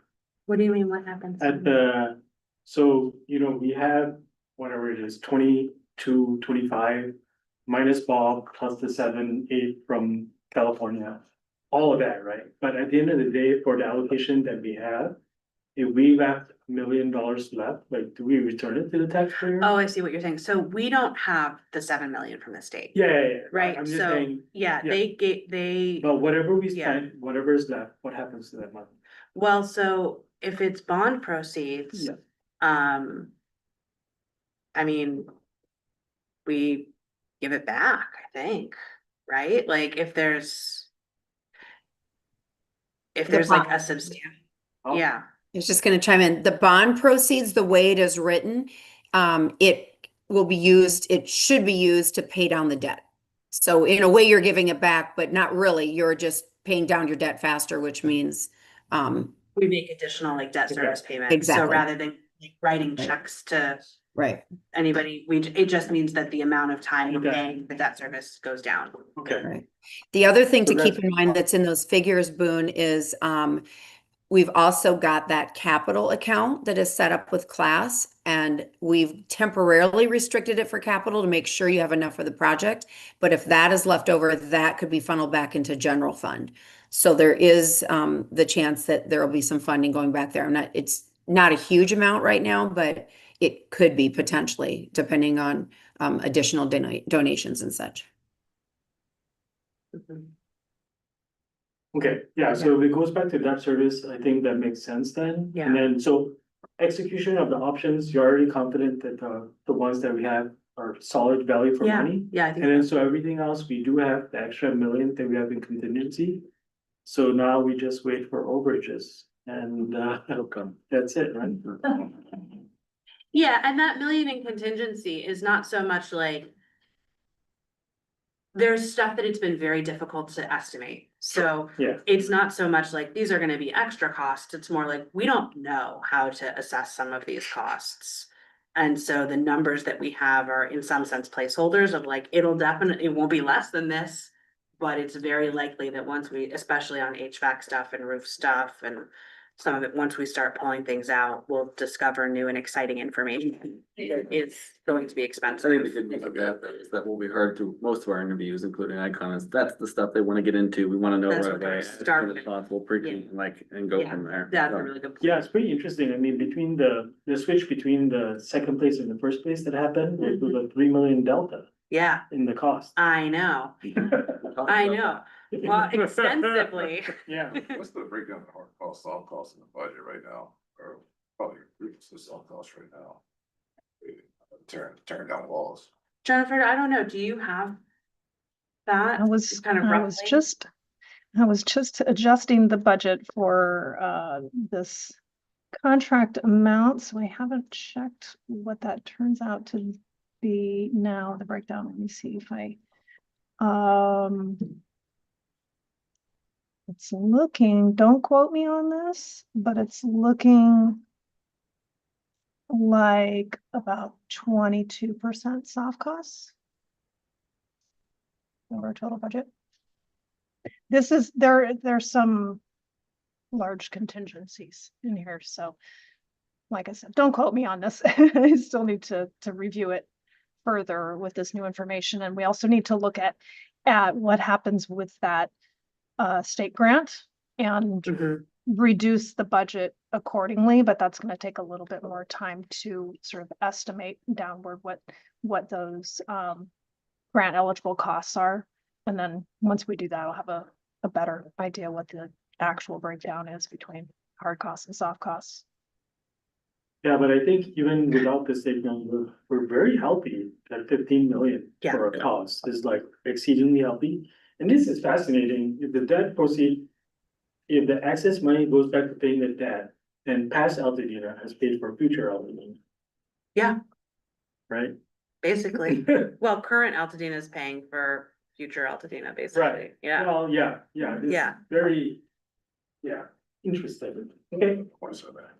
What do you mean, what happens?
at the, so, we have whatever it is, 22, 25 minus Bob plus the 7, 8 from California, all of that, right? But at the end of the day, for the allocation that we have, if we left $1 million left, like, do we return it to the taxpayer?
Oh, I see what you're saying. So we don't have the 7 million from the state.
Yeah.
Right,
I'm just
so,
saying,
yeah,
yeah.
they,
but whatever we
Yeah.
spend, whatever is left, what happens to that money?
well, so if it's bond proceeds.
Yeah.
I mean. We give it back, I think, right? Like if there's. If
The
there's like
bond.
a substantial,
Oh.
yeah,
I was just gonna chime in. The bond proceeds, the way it is written, it will be used, it should be used to pay down the debt. So in a way, you're giving it back, but not really. You're just paying down your debt faster, which means,
we make additional like debt service payments. So
Exactly.
rather than like writing
Right.
checks to
right.
anybody, it just means that the amount of time we're
Okay.
paying the debt service goes down.
Okay.
Right. The other thing
So
to keep
that's-
in mind that's in those figures, Boone, is we've also got that capital account that is set up with class, and we've temporarily restricted it for capital to make sure you have enough for the project. But if that is left over, that could be funneled back into general fund. So there is the chance that there will be some funding going back there. It's not a huge amount right now, but it could be potentially, depending on additional donations and such.
Mhm.
Okay, yeah, so if it goes back to debt service, I think that makes sense then.
Yeah.
And then, so execution of the options, you're already confident that the ones that we have are solid value for
Yeah,
money?
yeah, I think
And then,
so.
so everything else, we do have the extra $1 million that we have in contingency. So now we just wait for overages and it'll come. That's it, right?
Yeah, and that million in contingency is not so much like. There's stuff that it's been very difficult to estimate, so.
Yeah.
It's not so much like these are gonna be extra costs, it's more like, we don't know how to assess some of these costs. And so the numbers that we have are in some sense placeholders of like, it won't be less than this. But it's very likely that once we, especially on HVAC stuff and roof stuff and some of it, once we start pulling things out, we'll discover new and exciting information. It's going to be
I
expensive.
think the good news about that is that what we heard through most of our interviews, including Icon, is that's the stuff they wanna get into. We wanna know
That's
right
what they're
away, as soon
starting.
as possible, pre and go
Yeah,
from there.
That's
So,
a really good. point.
Yeah, it's pretty interesting. I mean, between the switch between the second place and the first place that happened, it was a 3 million delta
Yeah,
in the cost.
I know, I know, well, extensively.
Yeah.
What's the breakdown of hard cost, soft cost in the budget right now, or probably the soft cost right now? Tearing down walls.
Jennifer, I don't know, do you have? That
I was
kind of
I was
roughly?
just adjusting the budget for this contract amount, so I haven't checked what that turns out to be now, the breakdown. Let me see if I it's looking, don't quote me on this, but it's looking like about 22% soft costs of our total budget. This is, there's some large contingencies in here, so like I said, don't quote me on this. I still need to review it further with this new information, and we also need to look at at what happens with that state grant and
Mhm.
reduce the budget accordingly, but that's gonna take a little bit more time to sort of estimate downward what those grant eligible costs are. And then once we do that, I'll have a better idea what the actual breakdown is between hard costs and soft costs.
Yeah, but I think even without the state grant, we're very healthy. That 15 million
Yeah.
for a cost is like exceedingly healthy. And this is fascinating. If the debt proceed, if the excess money goes back to paying the debt, then past Altadena has paid for future Altadena,
Yeah,
right?
basically. Well, current Altadena is paying for future Altadena, basically.
Right.
Yeah,
Well, yeah, this
Yeah.
very, yeah, interesting. Okay.
What's that?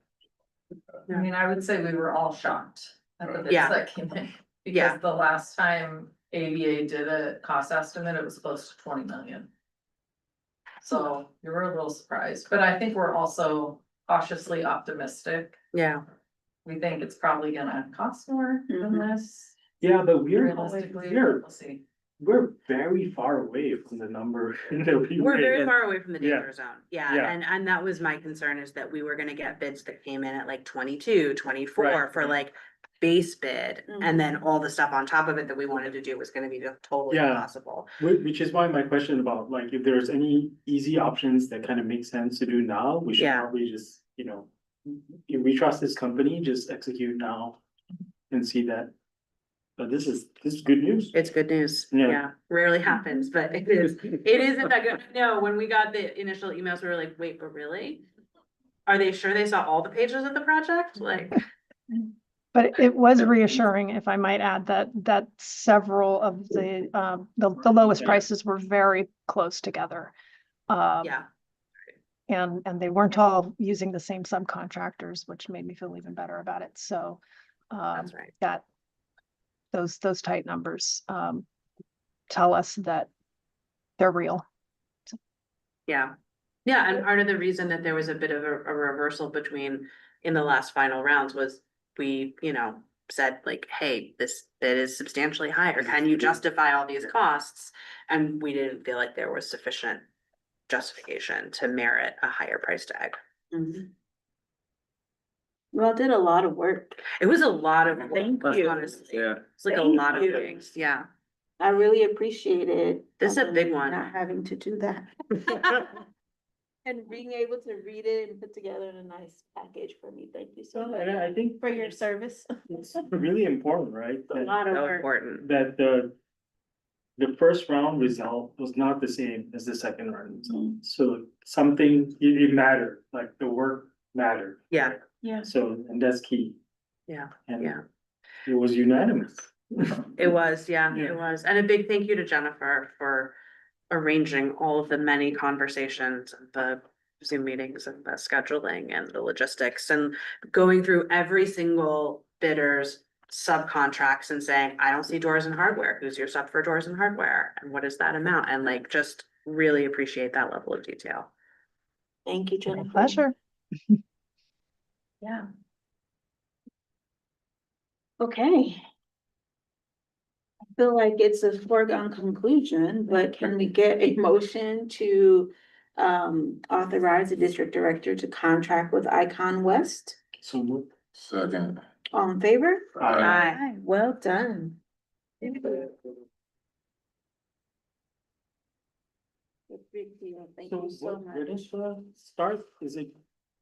I mean, I would say we were all shocked at the bids
Yeah.
that came in.
Yeah.
Because the last time ABA did a cost estimate, it was close to 20 million. So we were a little surprised, but I think we're also cautiously optimistic.
yeah.
We think it's probably gonna cost more than this
Yeah, but
realistically, but we'll see.
we're very far away from the number that we.
We're
made.
very far away from the
Yeah.
danger zone. Yeah,
Yeah.
and that was my concern is that we were gonna get bids that came in at like 22, 24
Right.
for like base bid.
Mhm.
And then all the stuff on top of it that we wanted to do was gonna be just totally
Yeah.
impossible.
Which is why my question about like, if there's any easy options that kind of make sense to do now, we should
Yeah.
probably just, if we trust this company, just execute now and see that. But this is good news.
It's good news.
Yeah.
Yeah, rarely happens, but it isn't that good. No, when we got the initial emails, we were like, wait, but really? Are they sure they saw all the pages of the project? Like,
But it was reassuring, if I might add, that several of the lowest
Yeah.
prices were very close together.
yeah,
And they weren't all using the same subcontractors, which made me feel even better about it. So
that's right.
that those tight numbers tell us that they're real.
Yeah. Yeah, and part of the reason that there was a bit of a reversal between in the last final rounds was we, said like, hey, this bid is substantially higher. Can you justify all these costs? And we didn't feel like there was sufficient justification to merit a higher price tag.
Well, did a lot of work.
It was a lot of
Thank
work,
you.
honestly.
Yeah.
It's like a
Thank
lot of
you.
things, yeah.
I really appreciate it.
This is a big one.
Not having to do that. And being able to read it and put together a nice package for me. Thank you so
So,
much
and I think
for your service.
it's really important, right?
A lot of
So
work.
important.
That the first round result was not the same as the second round result. So something, it mattered, like the work mattered.
Yeah,
Yeah.
So, and that's key.
yeah,
And
yeah.
it was unanimous.
It was, yeah,
Yeah.
it was. And a big thank you to Jennifer for arranging all of the many conversations and the Zoom meetings and the scheduling and the logistics and going through every single bidder's subcontracts and saying, I don't see doors and hardware. Who's your sub for doors and hardware? And what is that amount? And like, just really appreciate that level of detail.
Thank you,
My
Jennifer.
pleasure.
Yeah. Okay. I feel like it's a foregone conclusion, but can we get a motion to authorize the district director to contract with Icon West?
So moved.
Second.
All in favor?
Aye.
Aye, well done. A big deal. Thank
So
you so
where
much.
does start? Is it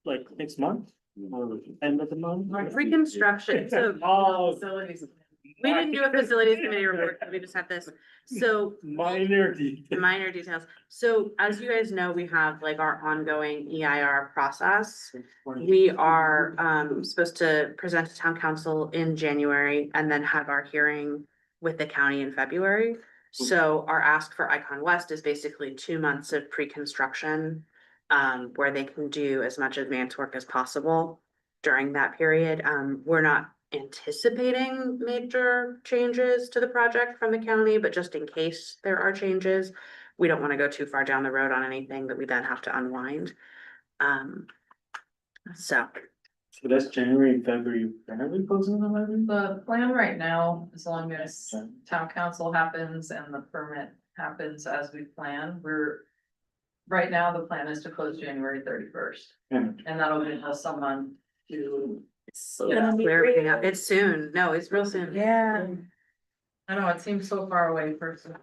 like next month or end of the month?
Pre-construction, so
Oh,
Facilities.
we didn't do a facilities committee report, we just had this. So
minor detail.
minor details. So as you guys know, we have like our ongoing EIR process. We are supposed to present to town council in January and then have our hearing with the county in February. So our ask for Icon West is basically 2 months of pre-construction, where they can do as much advance work as possible during that period. We're not anticipating major changes to the project from the county, but just in case there are changes, we don't want to go too far down the road on anything that we then have to unwind. So
So that's January and February. When are we closing the library?
The plan right now, as long as town council happens and the permit happens as we plan, right now, the plan is to close January 31st.
And
And that'll give us someone to,
Yeah, it's soon. No, it's real soon.
Yeah.
I know, it seems so far away personally.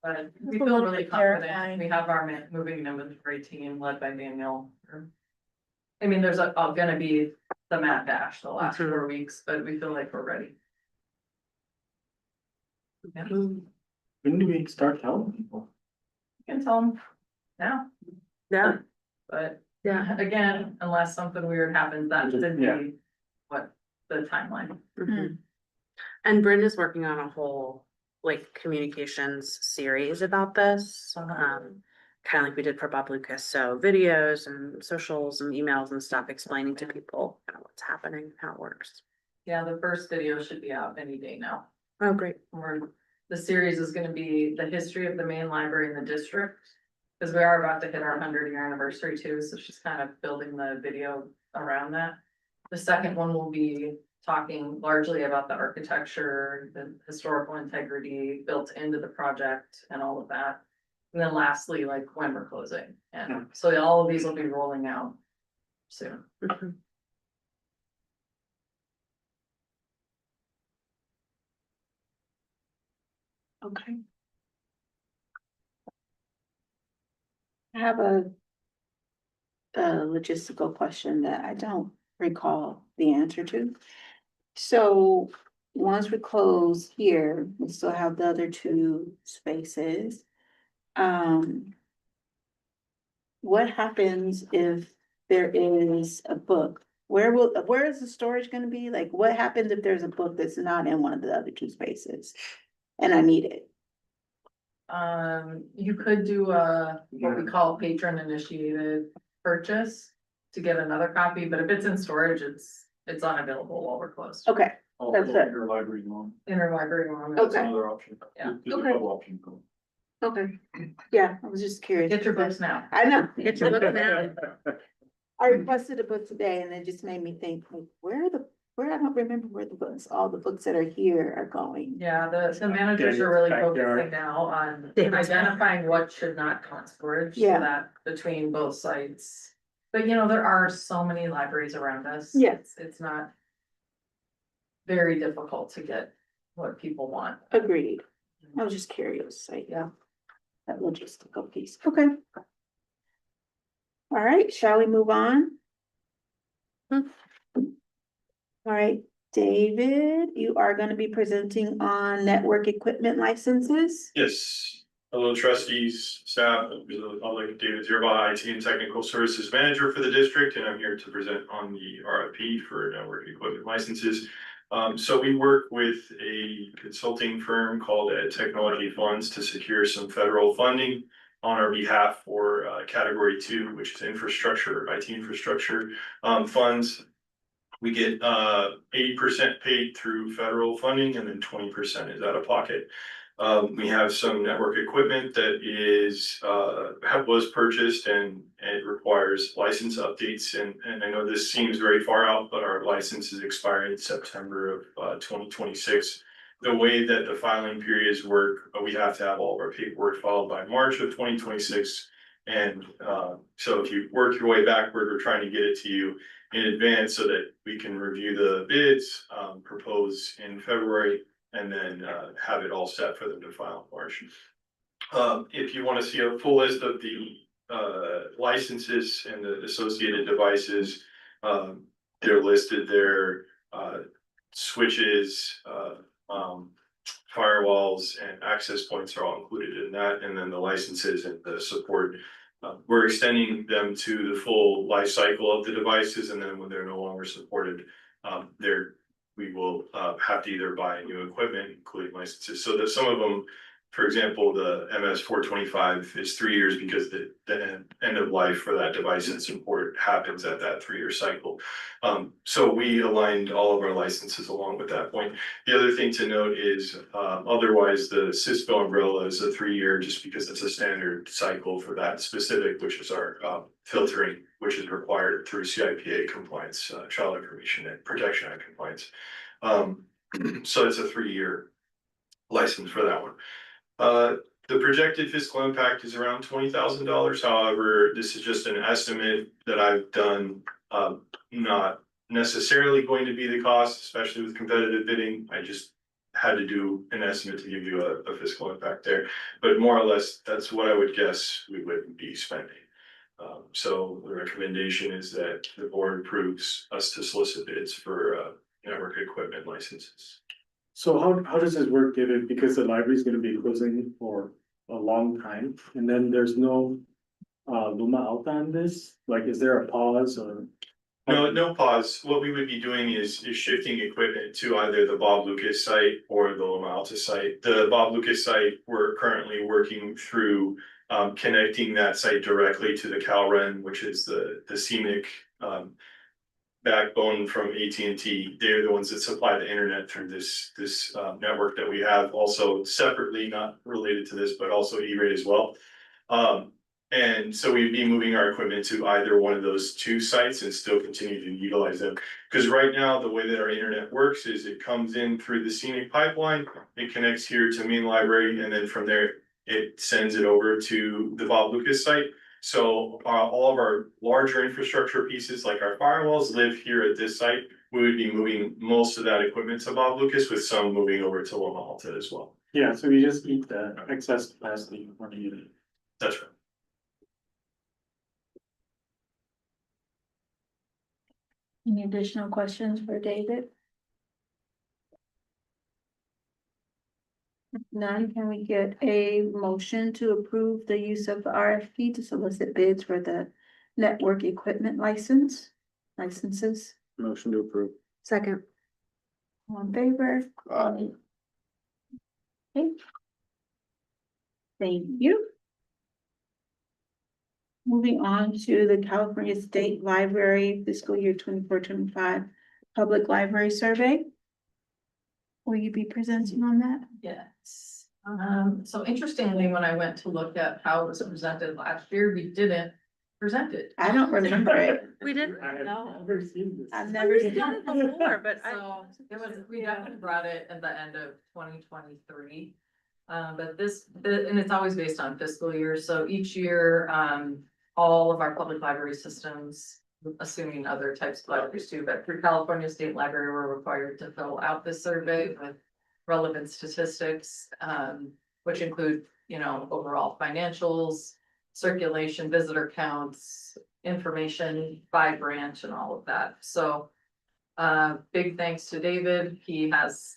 But we
It's a
feel
little
really
bit
confident.
terrifying.
We have our moving inventory team led by Daniel. I mean, there's gonna be the mad dash the last
Mhm.
4 weeks, but we feel like we're ready. Yeah,
when do we start telling people?
you can tell them now,
Yeah,
but
yeah.
again, unless something weird happens, that should
Yeah.
be what the timeline.
Mhm. And Brenda's working on a whole like communications series about this. Kind of like we did for Bob Lucas. So videos and socials and emails and stuff explaining to people kind of what's happening, how it works.
Yeah, the first video should be out any day now.
Oh, great.
The series is gonna be the history of the main library in the district. Cause we are about to hit our 100-year anniversary too, so she's kind of building the video around that. The second one will be talking largely about the architecture, the historical integrity built into the project and all of that. And then lastly, like when we're closing, and so all of these will be rolling out soon.
Mhm.
Okay. I have a logistical question that I don't recall the answer to. So once we close here, we still have the other two spaces. What happens if there is a book? Where is the storage gonna be? Like, what happens if there's a book that's not in one of the other two spaces? And I need it.
You could do what we call patron initiated purchase to get another copy, but if it's in storage, it's unavailable while we're closed.
Okay, that's it.
Your library loan.
Interlibrary loan.
Okay.
Another option.
Yeah.
There's a
Okay.
couple options.
Okay, yeah, I was just curious.
Get your books now.
I know.
Get your book now.
I requested a book today and it just made me think, like, where I don't remember where the books, all the books that are here are going.
Yeah, the managers
Yeah,
are really
backyard.
focusing now on
David's
identifying what should not go in storage, so
Yeah.
that between both sites. But there are so many libraries around us.
Yes.
It's not very difficult to get what people want.
Agreed. I was just curious, like, yeah, that logistical piece. Okay. All right, shall we move on?
Hmm.
All right, David, you are gonna be presenting on network equipment licenses.
Yes, hello trustees, staff, I'm like David Zierba, IT and Technical Services Manager for the district, and I'm here to present on the RFP for network equipment licenses. So we work with a consulting firm called Technology Funds to secure some federal funding on our behalf for category 2, which is infrastructure, IT infrastructure funds. We get 80% paid through federal funding and then 20% is out of pocket. We have some network equipment that was purchased and it requires license updates. And I know this seems very far out, but our license is expiring in September of 2026. The way that the filing periods work, we have to have all of our paperwork filed by March of 2026. And so if you work your way backward, we're trying to get it to you in advance so that we can review the bids, propose in February, and then have it all set for them to file in March. If you want to see a full list of the licenses and the associated devices, they're listed there. Switches, firewalls and access points are all included in that, and then the licenses and the support. We're extending them to the full life cycle of the devices, and then when they're no longer supported, we will have to either buy new equipment, including licenses. So that some of them, for example, the MS 425 is 3 years because the end of life for that device and support happens at that 3-year cycle. So we aligned all of our licenses along with that point. The other thing to note is otherwise the Cisco umbrella is a 3-year just because it's a standard cycle for that specific, which is our filtering, which is required through CIPA compliance, Child Information and Protection Act compliance. So it's a 3-year license for that one. The projected fiscal impact is around $20,000. However, this is just an estimate that I've done, not necessarily going to be the cost, especially with competitive bidding. I just had to do an estimate to give you a fiscal impact there, but more or less, that's what I would guess we would be spending. So the recommendation is that the board approves us to solicit bids for, network equipment licenses.
So how does this work, David? Because the library is gonna be closing for a long time, and then there's no Luma Alta on this? Like, is there a pause or?
No pause. What we would be doing is shifting equipment to either the Bob Lucas site or the Loma Alta site. The Bob Lucas site, we're currently working through connecting that site directly to the CalRen, which is the scenic backbone from AT&T. They're the ones that supply the internet through this network that we have, also separately, not related to this, but also E-rate as well. And so we'd be moving our equipment to either one of those two sites and still continue to utilize them. Because right now, the way that our internet works is it comes in through the scenic pipeline, it connects here to main library, and then from there, it sends it over to the Bob Lucas site. So all of our larger infrastructure pieces, like our firewalls, live here at this site. We would be moving most of that equipment to Bob Lucas, with some moving over to Loma Alta as well.
Yeah, so we just eat the excess capacity for the unit.
That's right.
Any additional questions for David? If none, can we get a motion to approve the use of the RFP to solicit bids for the network equipment licenses?
Motion to approve.
Second. All in favor? Okay. Thank you. Moving on to the California State Library fiscal year 24-25 Public Library Survey. Will you be presenting on that?
Yes. So interestingly, when I went to look at how it was presented last year, we didn't present it.
I don't remember it.
We didn't.
I have
No.
never seen this.
I've never seen
done
it
it before, but
So it was, we definitely brought it at the end of 2023. But and it's always based on fiscal year. So each year, all of our public library systems, assuming other types of libraries too, but through California State Library, we're required to fill out this survey with relevant statistics, which include, overall financials, circulation, visitor counts, information by branch and all of that. So big thanks to David. He has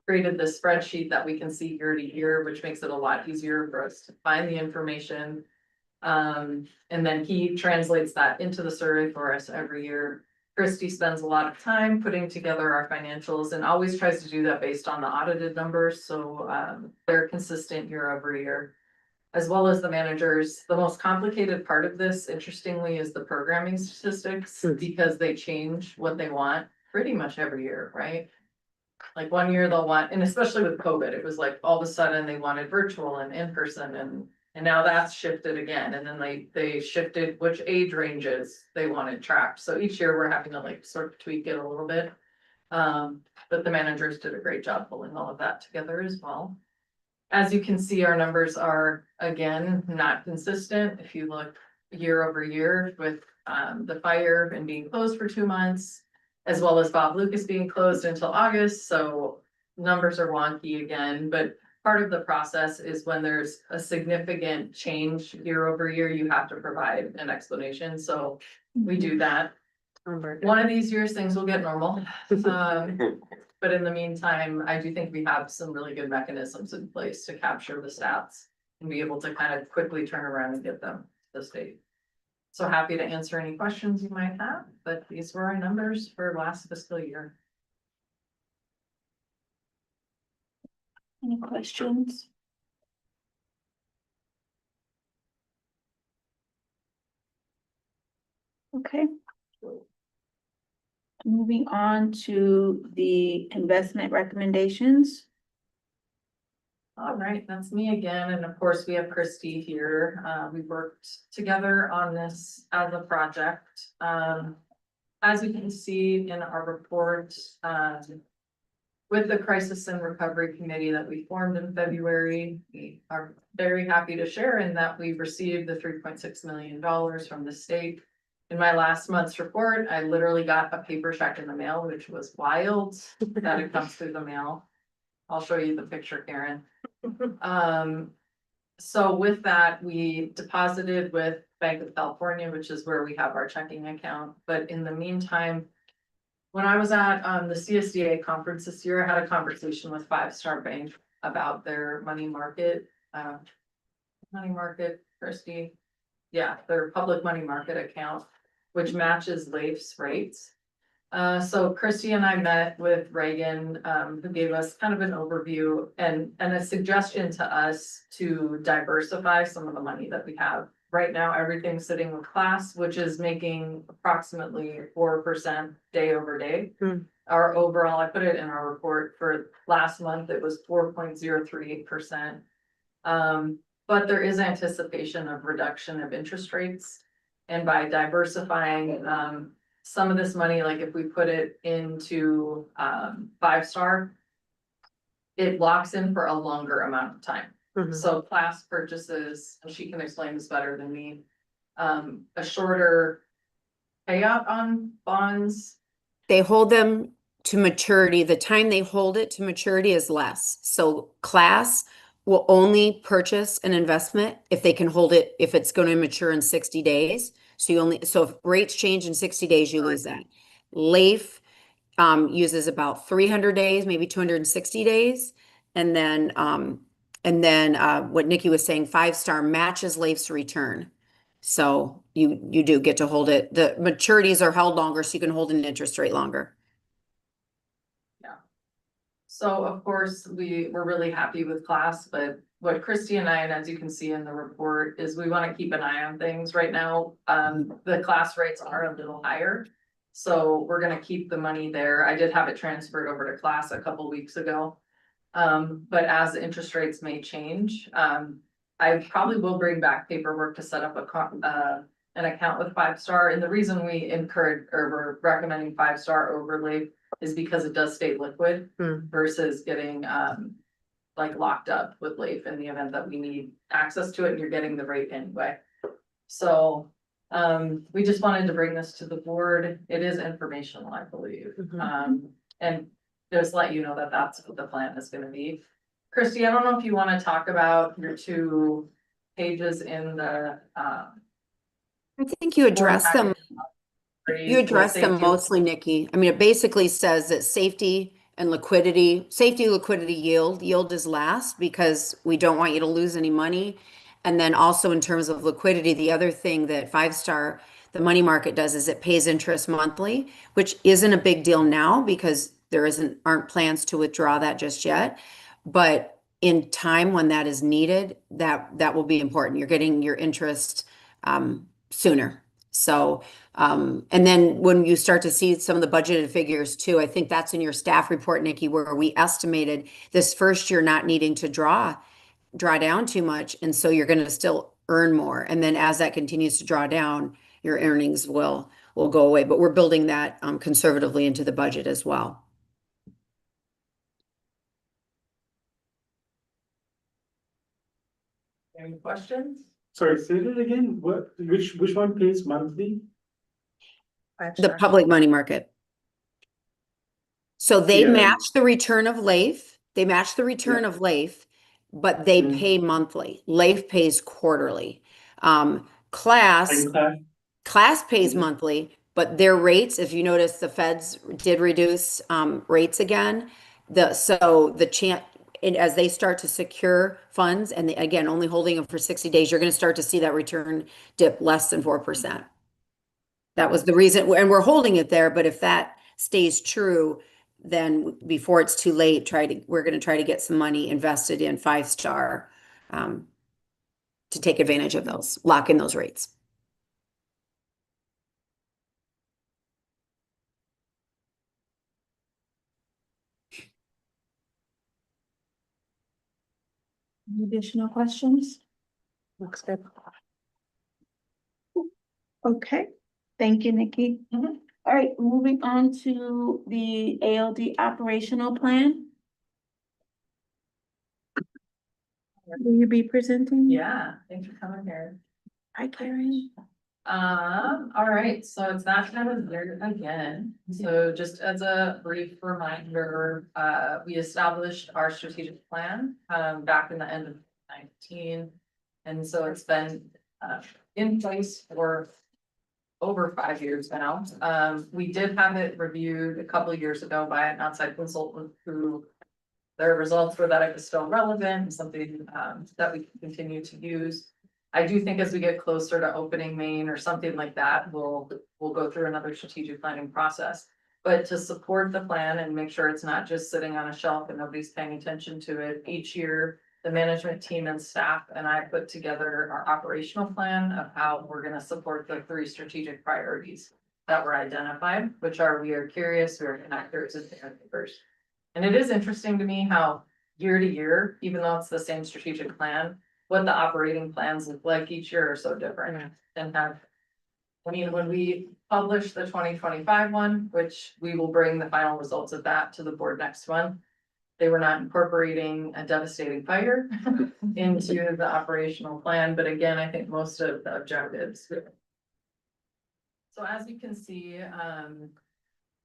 created this spreadsheet that we can see year to year, which makes it a lot easier for us to find the information. And then he translates that into the survey for us every year. Trustee spends a lot of time putting together our financials and always tries to do that based on the audited numbers. So they're consistent year over year, as well as the managers. The most complicated part of this, interestingly, is the programming statistics, because they change what they want pretty much every year, right? Like one year they'll want, and especially with COVID, it was like all of a sudden they wanted virtual and in person, and now that's shifted again. And then they shifted which age ranges they wanted tracked. So each year we're having to sort of tweak it a little bit. But the managers did a great job pulling all of that together as well. As you can see, our numbers are, again, not consistent. If you look year over year with the fire and being closed for 2 months, as well as Bob Lucas being closed until August. So numbers are wonky again, but part of the process is when there's a significant change year over year, you have to provide an explanation. So we do that. One of these years, things will get normal. But in the meantime, I do think we have some really good mechanisms in place to capture the stats and be able to kind of quickly turn around and get them to the state. So happy to answer any questions you might have, but these were our numbers for last fiscal year.
Any questions? Okay. Moving on to the investment recommendations.
All right, that's me again. And of course, we have Trustee here. We worked together on this as a project. As you can see in our report, with the Crisis and Recovery Committee that we formed in February, we are very happy to share in that we received the $3.6 million from the state. In my last month's report, I literally got a paper check in the mail, which was wild that it comes through the mail. I'll show you the picture, Karen. So with that, we deposited with Bank of California, which is where we have our checking account. But in the meantime, when I was at the CSDA conference this year, I had a conversation with Five Star Bank about their money market, Trustee. Yeah, their public money market account, which matches Leif's rates. So Christy and I met with Reagan, who gave us kind of an overview and a suggestion to us to diversify some of the money that we have. Right now, everything's sitting with class, which is making approximately 4% day over day. Our overall, I put it in our report for last month, it was 4.038%. But there is anticipation of reduction of interest rates. And by diversifying, some of this money, like if we put it into Five Star, it locks in for a longer amount of time. So class purchases, and she can explain this better than me, a shorter payout on bonds.
They hold them to maturity. The time they hold it to maturity is less. So class will only purchase an investment if they can hold it, if it's going to mature in 60 days. So if rates change in 60 days, you lose that. Leif uses about 300 days, maybe 260 days. And then what Nikki was saying, Five Star matches Leif's return. So you do get to hold it. The maturities are held longer, so you can hold an interest rate longer.
So of course, we're really happy with class, but what Christy and I, and as you can see in the report, is we want to keep an eye on things right now. The class rates are a little higher. So we're gonna keep the money there. I did have it transferred over to class a couple weeks ago. But as the interest rates may change, I probably will bring back paperwork to set up an account with Five Star. And the reason we encourage or we're recommending Five Star overlay is because it does stay liquid versus getting like locked up with Leif in the event that we need access to it and you're getting the rate anyway. So we just wanted to bring this to the board. It is informational, I believe. And just let you know that that's what the plan is gonna be. Christy, I don't know if you wanna talk about your 2 pages in the
I think you addressed them. You addressed them mostly, Nikki. I mean, it basically says that safety, liquidity, yield is last because we don't want you to lose any money. And then also in terms of liquidity, the other thing that Five Star, the money market does is it pays interest monthly, which isn't a big deal now because there aren't plans to withdraw that just yet. But in time when that is needed, that will be important. You're getting your interest sooner. So, and then when you start to see some of the budgeted figures too, I think that's in your staff report, Nikki, where we estimated this first year not needing to draw down too much. And so you're going to still earn more. And then as that continues to draw down, your earnings will go away. But we're building that conservatively into the budget as well.
Any questions?
Sorry, say it again. Which one pays monthly?
The public money market. So they match the return of Leif. They match the return of Leif, but they pay monthly. Leif pays quarterly. Class pays monthly, but their rates, if you notice, the feds did reduce rates again. As they start to secure funds, and again, only holding them for 60 days, you're going to start to see that return dip less than 4%. That was the reason, and we're holding it there, but if that stays true, then before it's too late, we're going to try to get some money invested in Five Star to take advantage of those, lock in those rates.
Any additional questions?
Looks good.
Okay, thank you, Nikki. All right, moving on to the ALD operational plan. Will you be presenting?
Yeah, thanks for coming here.
Hi, Karen.
All right, so it's that time of year again. So just as a brief reminder, we established our strategic plan, back in the end of 19. And so it's been, in place for over 5 years now. We did have it reviewed a couple of years ago by an outside consultant who their results were that it was still relevant, and something, that we can continue to use. I do think as we get closer to opening Maine or something like that, we'll go through another strategic planning process. But to support the plan and make sure it's not just sitting on a shelf and nobody's paying attention to it, each year, the management team and staff and I put together our operational plan of how we're gonna support the 3 strategic priorities that were identified, which are we are curious, we are connectors, and caregivers. And it is interesting to me how year to year, even though it's the same strategic plan, what the operating plans look like each year are so different and have. I mean, when we publish the 2025 one, which we will bring the final results of that to the board next month. They were not incorporating a devastating fire into the operational plan, but again, I think most of the objectives. So as you can see,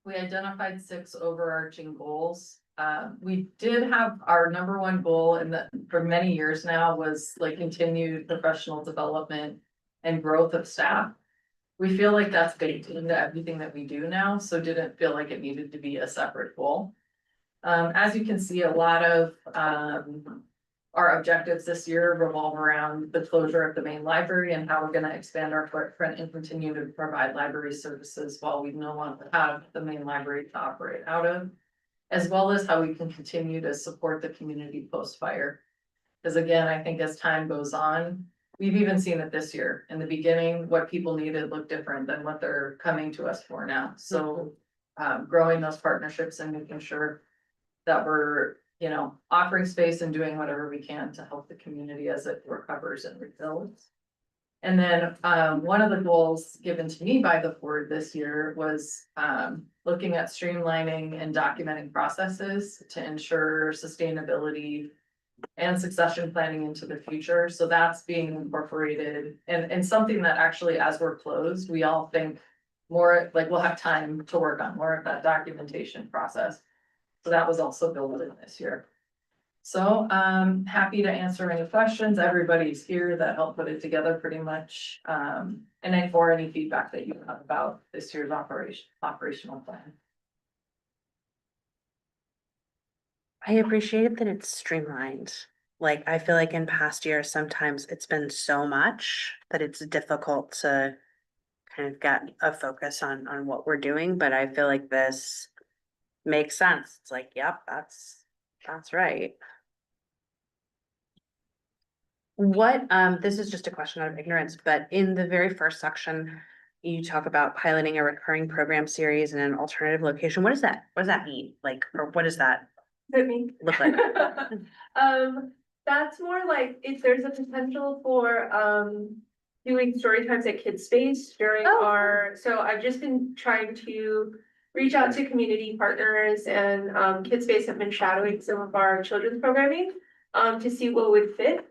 we identified 6 overarching goals. We did have our number 1 goal for many years now was like continued professional development and growth of staff. We feel like that's baked into everything that we do now, so didn't feel like it needed to be a separate goal. As you can see, a lot of, our objectives this year revolve around the closure of the main library and how we're gonna expand our footprint and continue to provide library services while we no longer have the main library to operate out of. As well as how we can continue to support the community post-fire. Because again, I think as time goes on, we've even seen it this year. In the beginning, what people needed looked different than what they're coming to us for now. So, growing those partnerships and making sure that we're, offering space and doing whatever we can to help the community as it recovers and rebuilds. And then, one of the goals given to me by the board this year was, looking at streamlining and documenting processes to ensure sustainability and succession planning into the future. So that's being incorporated and something that actually, as we're closed, we all think more like we'll have time to work on more of that documentation process. So that was also built in this year. So happy to answer any questions. Everybody's here that helped put it together pretty much. And then for any feedback that you have about this year's operational plan.
I appreciate that it's streamlined. Like, I feel like in past years, sometimes it's been so much that it's difficult to kind of get a focus on what we're doing, but I feel like this makes sense. It's like, yep, that's right. What, this is just a question out of ignorance, but in the very first section, you talk about piloting a recurring program series in an alternative location. What does that mean? Like, or what does that
That means.
look like?
That's more like if there's a potential for doing story times at Kids Space during so I've just been trying to reach out to community partners and Kids Space have been shadowing some of our children's programming to see what would fit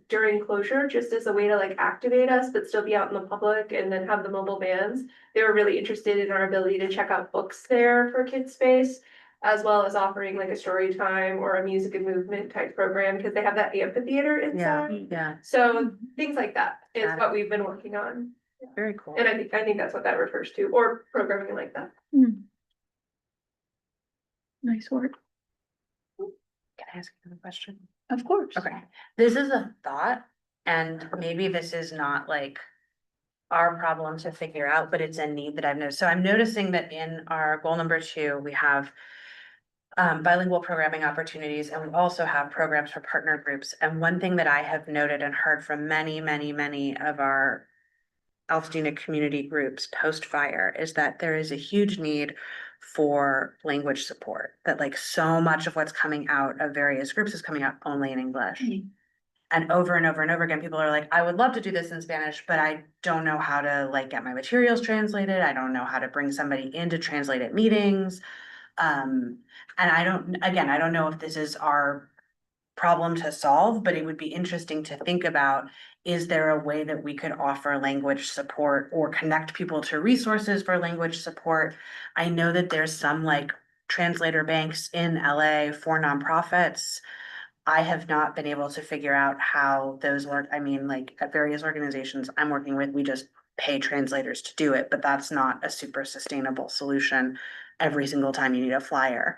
during closure, just as a way to like activate us, but still be out in the public and then have the mobile vans. They were really interested in our ability to check out books there for Kids Space, as well as offering like a story time or a music and movement type program, because they have that amphitheater inside.
Yeah,
So things like that is
Got it.
what we've been working on.
very cool.
And I think that's what that refers to, or programming like that.
Nice work.
Can I ask you a question?
Of course.
Okay, this is a thought, and maybe this is not like our problem to figure out, but it's a need that I've noticed. So I'm noticing that in our goal number 2, we have bilingual programming opportunities, and we also have programs for partner groups. And one thing that I have noted and heard from many of our Altadena community groups post-fire is that there is a huge need for language support, that like so much of what's coming out of various groups is coming out only in English. And over and over and over again, people are like, I would love to do this in Spanish, but I don't know how to like get my materials translated. I don't know how to bring somebody in to translate at meetings. And I don't know if this is our problem to solve, but it would be interesting to think about, is there a way that we could offer language support or connect people to resources for language support? I know that there's some like translator banks in LA for nonprofits. I have not been able to figure out how those work. I mean, like at various organizations I'm working with, we just pay translators to do it, but that's not a super sustainable solution every single time you need a flyer.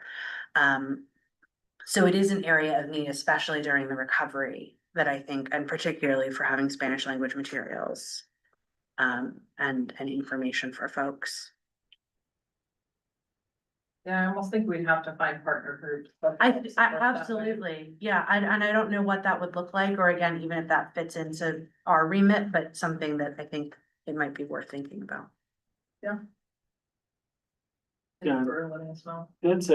So it is an area of need, especially during the recovery, that I think, and particularly for having Spanish language materials. And information for folks.
Yeah, I almost think we'd have to find partner groups.
I absolutely, yeah, and I don't know what that would look like, or again, even if that fits into our remit, but something that I think it might be worth thinking about.
Yeah.
For letting us know.
That's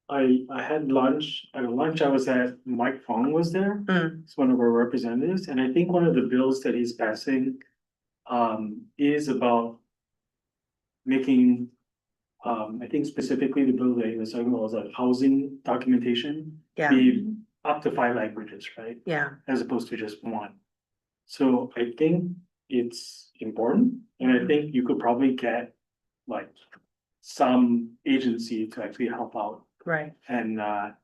I had lunch, at lunch I was at, Mike Fong was there.
Mm.
He's one of our representatives, and I think one of the bills that he's passing is about making, I think specifically the bill that he was talking about was like housing documentation.
Yeah.
Be up to 5 languages, right?
Yeah,
As opposed to just one. So I think it's important, and I think you could probably get like some agency to actually help out
right,
and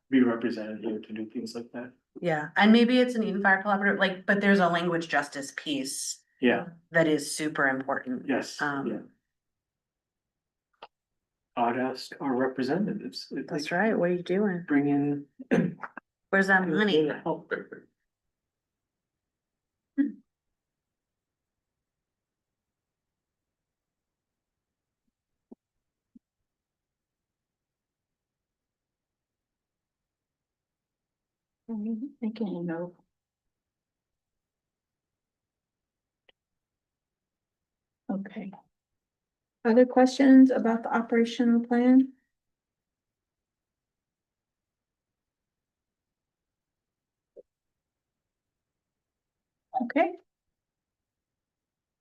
be represented here to do things like that.
yeah, and maybe it's an Eden Fire Collaborative, like, but there's a language justice piece
Yeah,
that is super important.
yes, yeah.
Um,
I'd ask our representatives. if they
That's
can
right, what are you doing?
Bring in.
Where's that money?
Help.
Again, no. Okay. Other questions about the operational plan? Okay.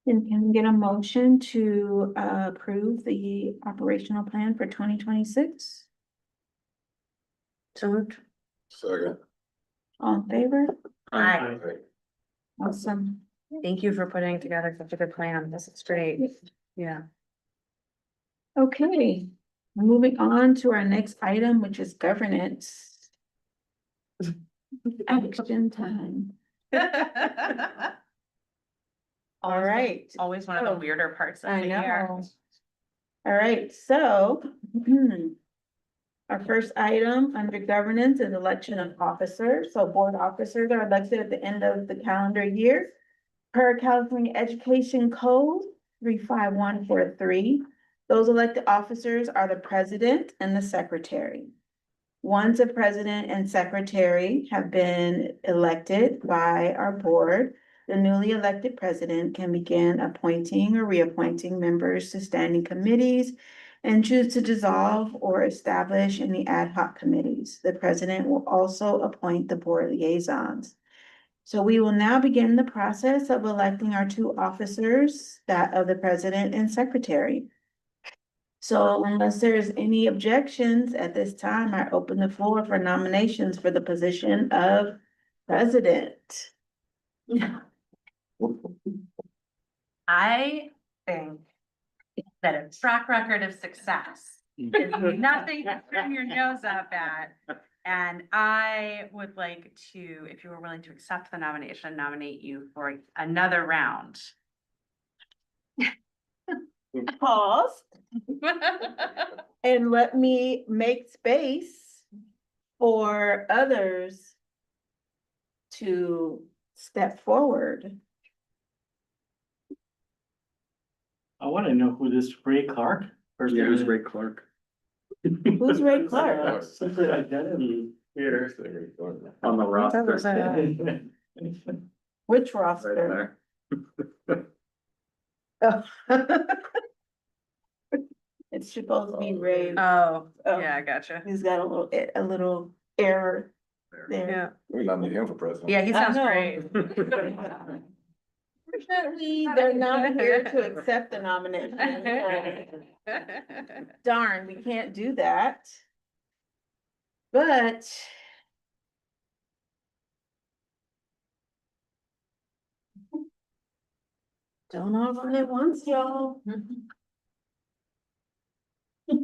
Then can we get a motion to approve the operational plan for 2026?
So moved.
Second.
All in favor?
Hi,
Awesome.
thank you for putting together such a good plan, this is great, yeah.
Okay, moving on to our next item, which is governance. Action time. All right.
Always one of the
Oh,
weirder parts of
I
the year.
know. All right, so our first item under governance is election of officers. So board officers are elected at the end of the calendar year. Per California Education Code 35143. Those elected officers are the president and the secretary. Once the president and secretary have been elected by our board, the newly elected president can begin appointing or reappointing members to standing committees and choose to dissolve or establish any ad hoc committees. The president will also appoint the board liaisons. So we will now begin the process of electing our two officers, that of the president and secretary. So unless there is any objections at this time, I open the floor for nominations for the position of president.
I think that a track record of success is nothing to turn your nose up at. And I would like to, if you were willing to accept the nomination, nominate you for another round.
Pause and let me make space for others to step forward.
I wanna know who this Ray Clark person
Yeah, who's
is.
Ray Clark?
Who's Ray Clark?
Separate identity here.
On the roster.
Which
Right
roster?
there.
Oh. It's supposed to be Ray.
Oh,
Oh.
yeah, gotcha.
He's got a little error. there.
We nominate him for president.
Yeah, he
I
sounds
know.
great.
Unfortunately, they're not here to accept the nomination. Darn, we can't do that. But. Don't all run at once, y'all.
I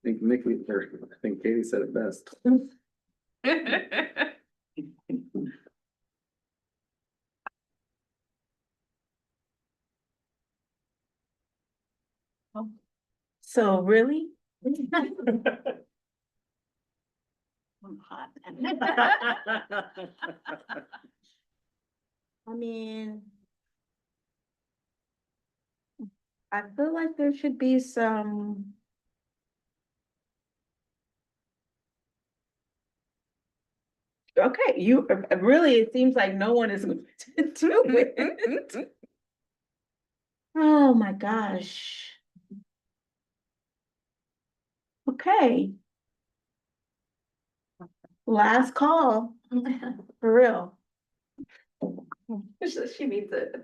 think Nikki, or I think Katie said it best.
So really? I'm hot. I mean. I feel like there should be some. Okay, you, really, it seems like no one is going to do it. Oh my gosh. Okay. Last call, for real.
She means it.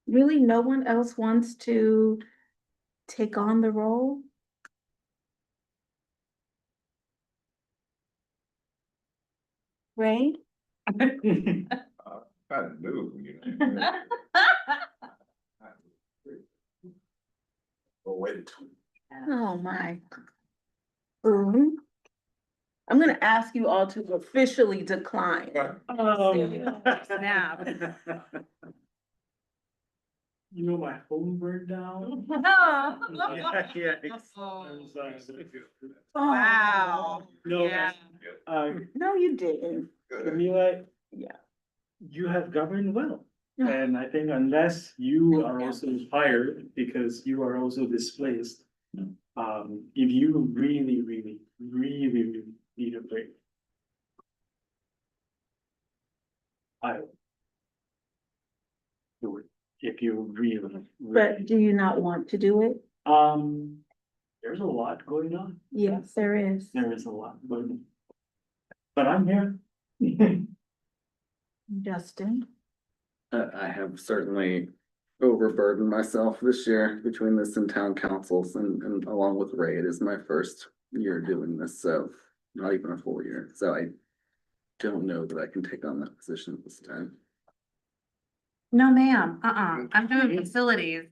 Really, no one else wants to take on the role? Ray?
Kind of new, you know. Well, wait.
Oh my. I'm gonna ask you all to officially decline.
Snap.
You know, my phone burned down. Yeah. I'm sorry.
Wow.
No,
Yeah.
No, you didn't.
Camila.
Yeah.
You have governed well. And I think unless you are also hired, because you are also displaced, if you really need a break. I do it, if you really.
But do you not want to do it?
There's a lot going on.
Yes, there is.
There is a lot going on. But I'm here.
Justin?
I have certainly overburdened myself this year between this and town councils and along with Ray, it is my first year doing this, so not even a full year, so I don't know that I can take on that position at this time.
No, ma'am, I'm doing facilities.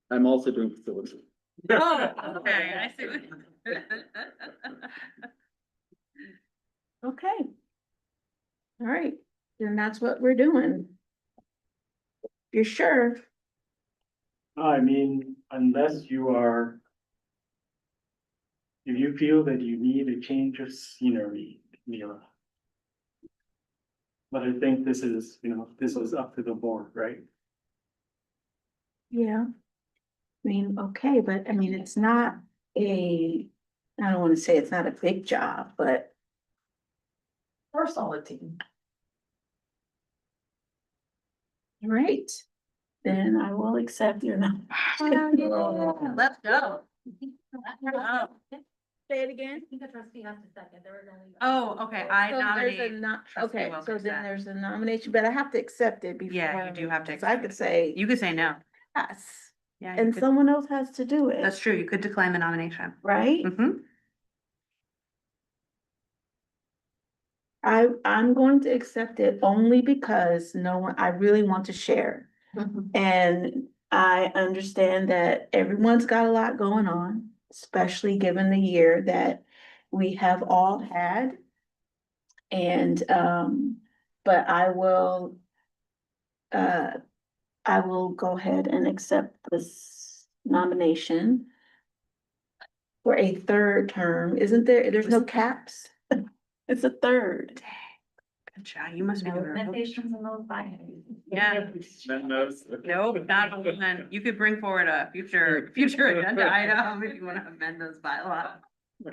I'm also doing facilities.
Oh, okay, I see.
Okay. All right, then that's what we're doing. You're sure?
I mean, unless you are. If you feel that you need a change of scenery, Mila. But I think this is, this is up to the board, right?
Yeah. I mean, okay, but I mean, it's not I don't wanna say it's not a big job, but.
We're a solid team.
Right, then I will accept your nomination.
Let's go.
Say it again.
The trustee has to second, there was only.
Oh, okay, I
So there's a
nominate.
okay, so
Wilkerson.
then there's a nomination, but I have to accept it before.
Yeah, you do have to
'cause I
accept
could
it.
say
You could say no.
yes,
Yeah, you
and
could,
someone else has to do it.
that's true, you could decline the nomination.
Right?
Mm-hmm.
I'm going to accept it only because no one, I really want to share. And I understand that everyone's got a lot going on, especially given the year that we have all had. And, but I will go ahead and accept this nomination for a third term. Isn't there's no caps? It's a third.
Good job, you must be doing it.
Limitations and those binaries.
Yeah. Nope, not one. You could bring forward a future agenda item if you want to amend those bylaws.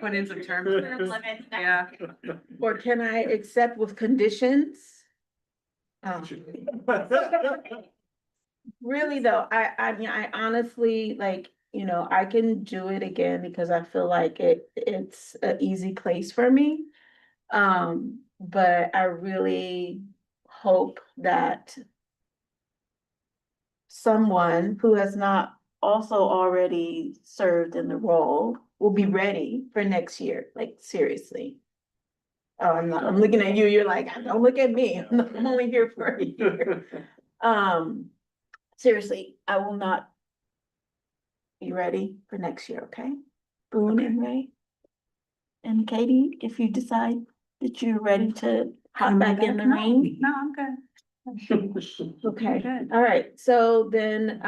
Put in some terms. Yeah.
Or can I accept with conditions? Really though, I mean, I honestly, like, you know, I can do it again because I feel like it's an easy place for me. But I really hope that someone who has not also already served in the role will be ready for next year, like seriously. Oh, I'm looking at you, you're like, don't look at me, I'm only here for a year. Seriously, I will not be ready for next year, okay? Boone and Ray. And Katie, if you decide that you're ready to hop back in the ring.
No, I'm good.
Okay,
Good.
all right, so then,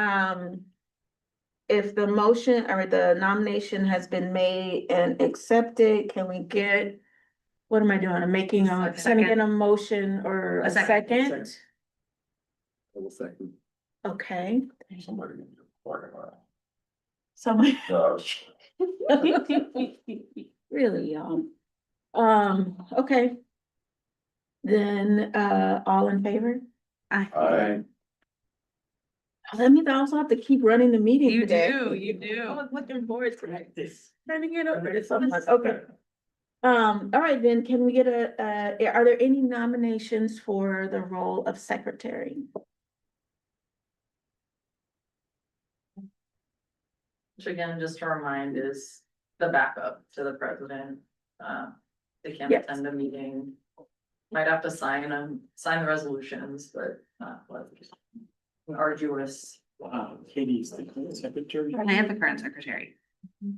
if the motion or the nomination has been made and accepted, can we get, what am I doing? I'm making, can I get a motion or
A
a
second.
second?
I will second.
Okay,
Somebody in the parking lot.
somebody.
Gosh.
Really, y'all. Okay. Then, all in favor?
Aye.
That means I also have to keep running the meeting
You
today.
do, you do.
I was looking forward to this. Trying to get over this so much, okay. All right, then can we get are there any nominations for the role of secretary?
Which again, just to remind, is the backup to the president. They can't
Yes.
attend a meeting. Might have to sign the resolutions, but not like an arduous.
Katie's the current secretary.
I am the current secretary.
Do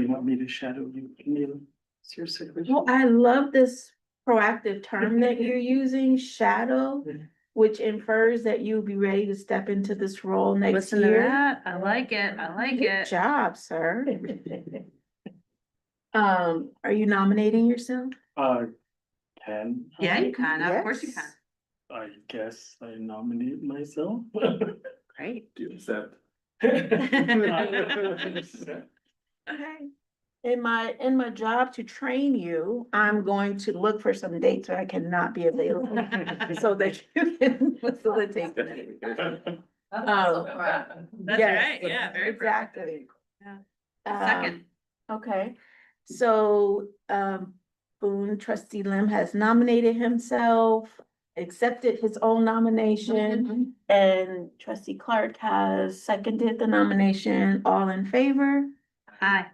you want me to shadow you, Camila? It's your secretary.
Well, I love this proactive term that you're using, shadow, which infers that you'll be ready to step into this role next
Listen to
year.
that. I like it. I like
Good
it.
job, sir. Are you nominating yourself?
Can.
Yeah, you can. Of course you
Yes.
can.
I guess I nominate myself.
Great.
Do you accept?
Okay. In my job to train you, I'm going to look for some dates where I cannot be available so that you can facilitate. the meeting.
That's
Yes,
right. Yeah, very
exactly.
Yeah.
Um,
Second.
Okay, so, Boone, trustee Lim has nominated himself, accepted his own nomination, and trustee Clark has seconded the nomination. All in favor?
Hi.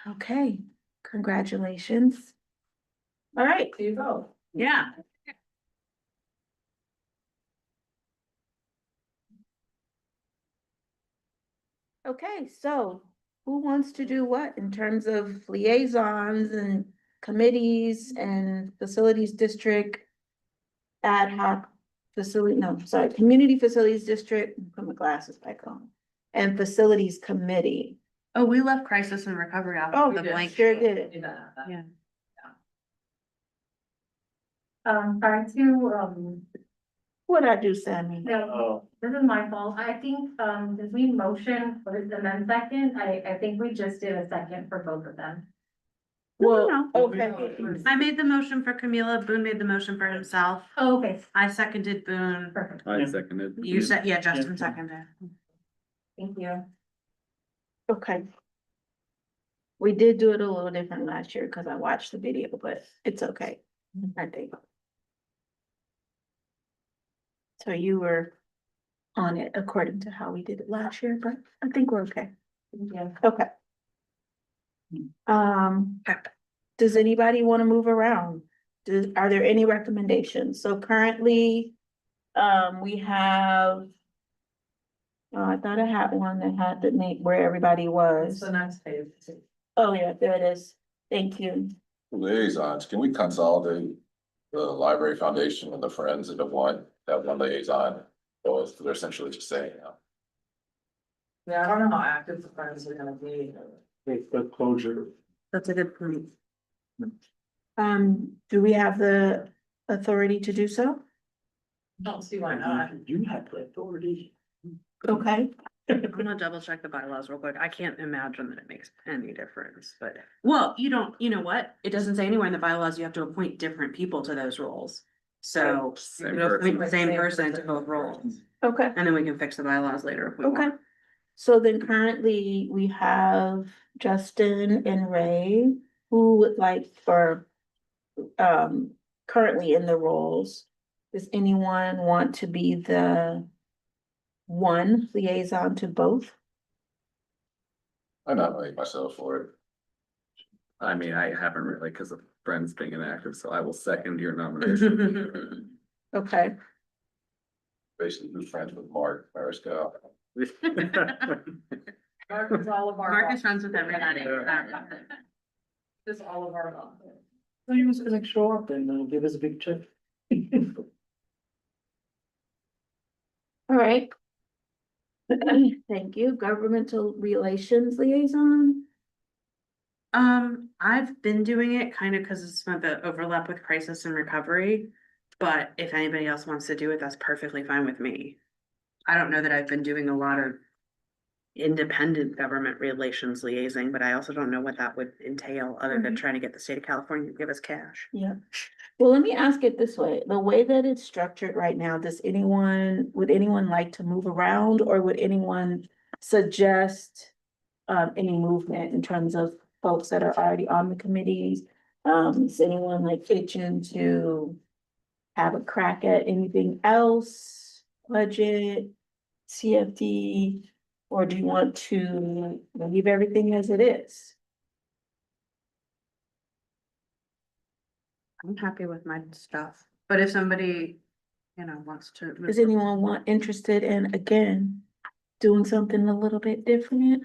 Okay, congratulations. All right,
Do you vote?
Yeah.
okay, so who wants to do what in terms of liaisons and committees and facilities district? Ad hoc facility, no, sorry, community facilities district, put my glasses back on. And facilities committee.
Oh, we left crisis and recovery off
Oh,
the
did.
blank.
sure did.
Yeah.
Prior to,
What'd I do, Sammy?
no, this is my fault. I think, did we motion first and then second? I think we just did a second for both of them.
Well, okay.
I made the motion for Camila. Boone made the motion for himself.
Oh, okay,
I seconded Boone.
perfect.
I seconded.
You said, yeah, Justin seconded.
Thank you.
Okay. We did do it a little different last year because I watched the video, but it's okay, I think. So you were on it according to how we did it last year, but I think we're okay.
Yeah.
Okay. Does anybody want to move around? Are there any recommendations? So currently, we have. Oh, I thought I had one that had the name where everybody
What's
was.
the next page?
Oh, yeah, there it is. Thank you.
Liaisons, can we consolidate the library foundation and the Friends into that one liaison? Both, they're essentially just saying,
Yeah, I don't know how active the friends are gonna be.
Make the closure.
That's a good point.
Do we have the authority to do so?
Don't see why not.
You have the authority.
Okay.
I'm gonna double check the bylaws real quick. I can't imagine that it makes any difference, but, well, you know what? It doesn't say anywhere in the bylaws you have to appoint different people to those roles. So
Same
you appoint
person.
the same person to both roles,
Okay,
and then we can fix the bylaws later if we want.
okay. So then currently we have Justin and Ray who would like for currently in the roles. Does anyone want to be the one liaison to both?
I nominate myself for it.
I mean, I haven't really because of friends being inactive, so I will second your nomination.
Okay,
Basically, be friends with Mark Mariscal.
Mark is all of our.
Mark is friends with everybody.
Just all of our.
So you was gonna show up and give us a big check.
all right. Thank you. Governmental Relations Liaison.
I've been doing it kind of because it's some of the overlap with crisis and recovery. But if anybody else wants to do it, that's perfectly fine with me. I don't know that I've been doing a lot of independent government relations liaising, but I also don't know what that would entail other than trying to get the state of California to give us cash.
Yeah. Well, let me ask it this way. The way that it's structured right now, would anyone like to move around or would anyone suggest any movement in terms of folks that are already on the committees? Is anyone like itching to have a crack at anything else? Budget, CFD, or do you want to leave everything as it is?
I'm happy with my stuff, but if somebody, wants to.
Does anyone interested in, again, doing something a little bit different?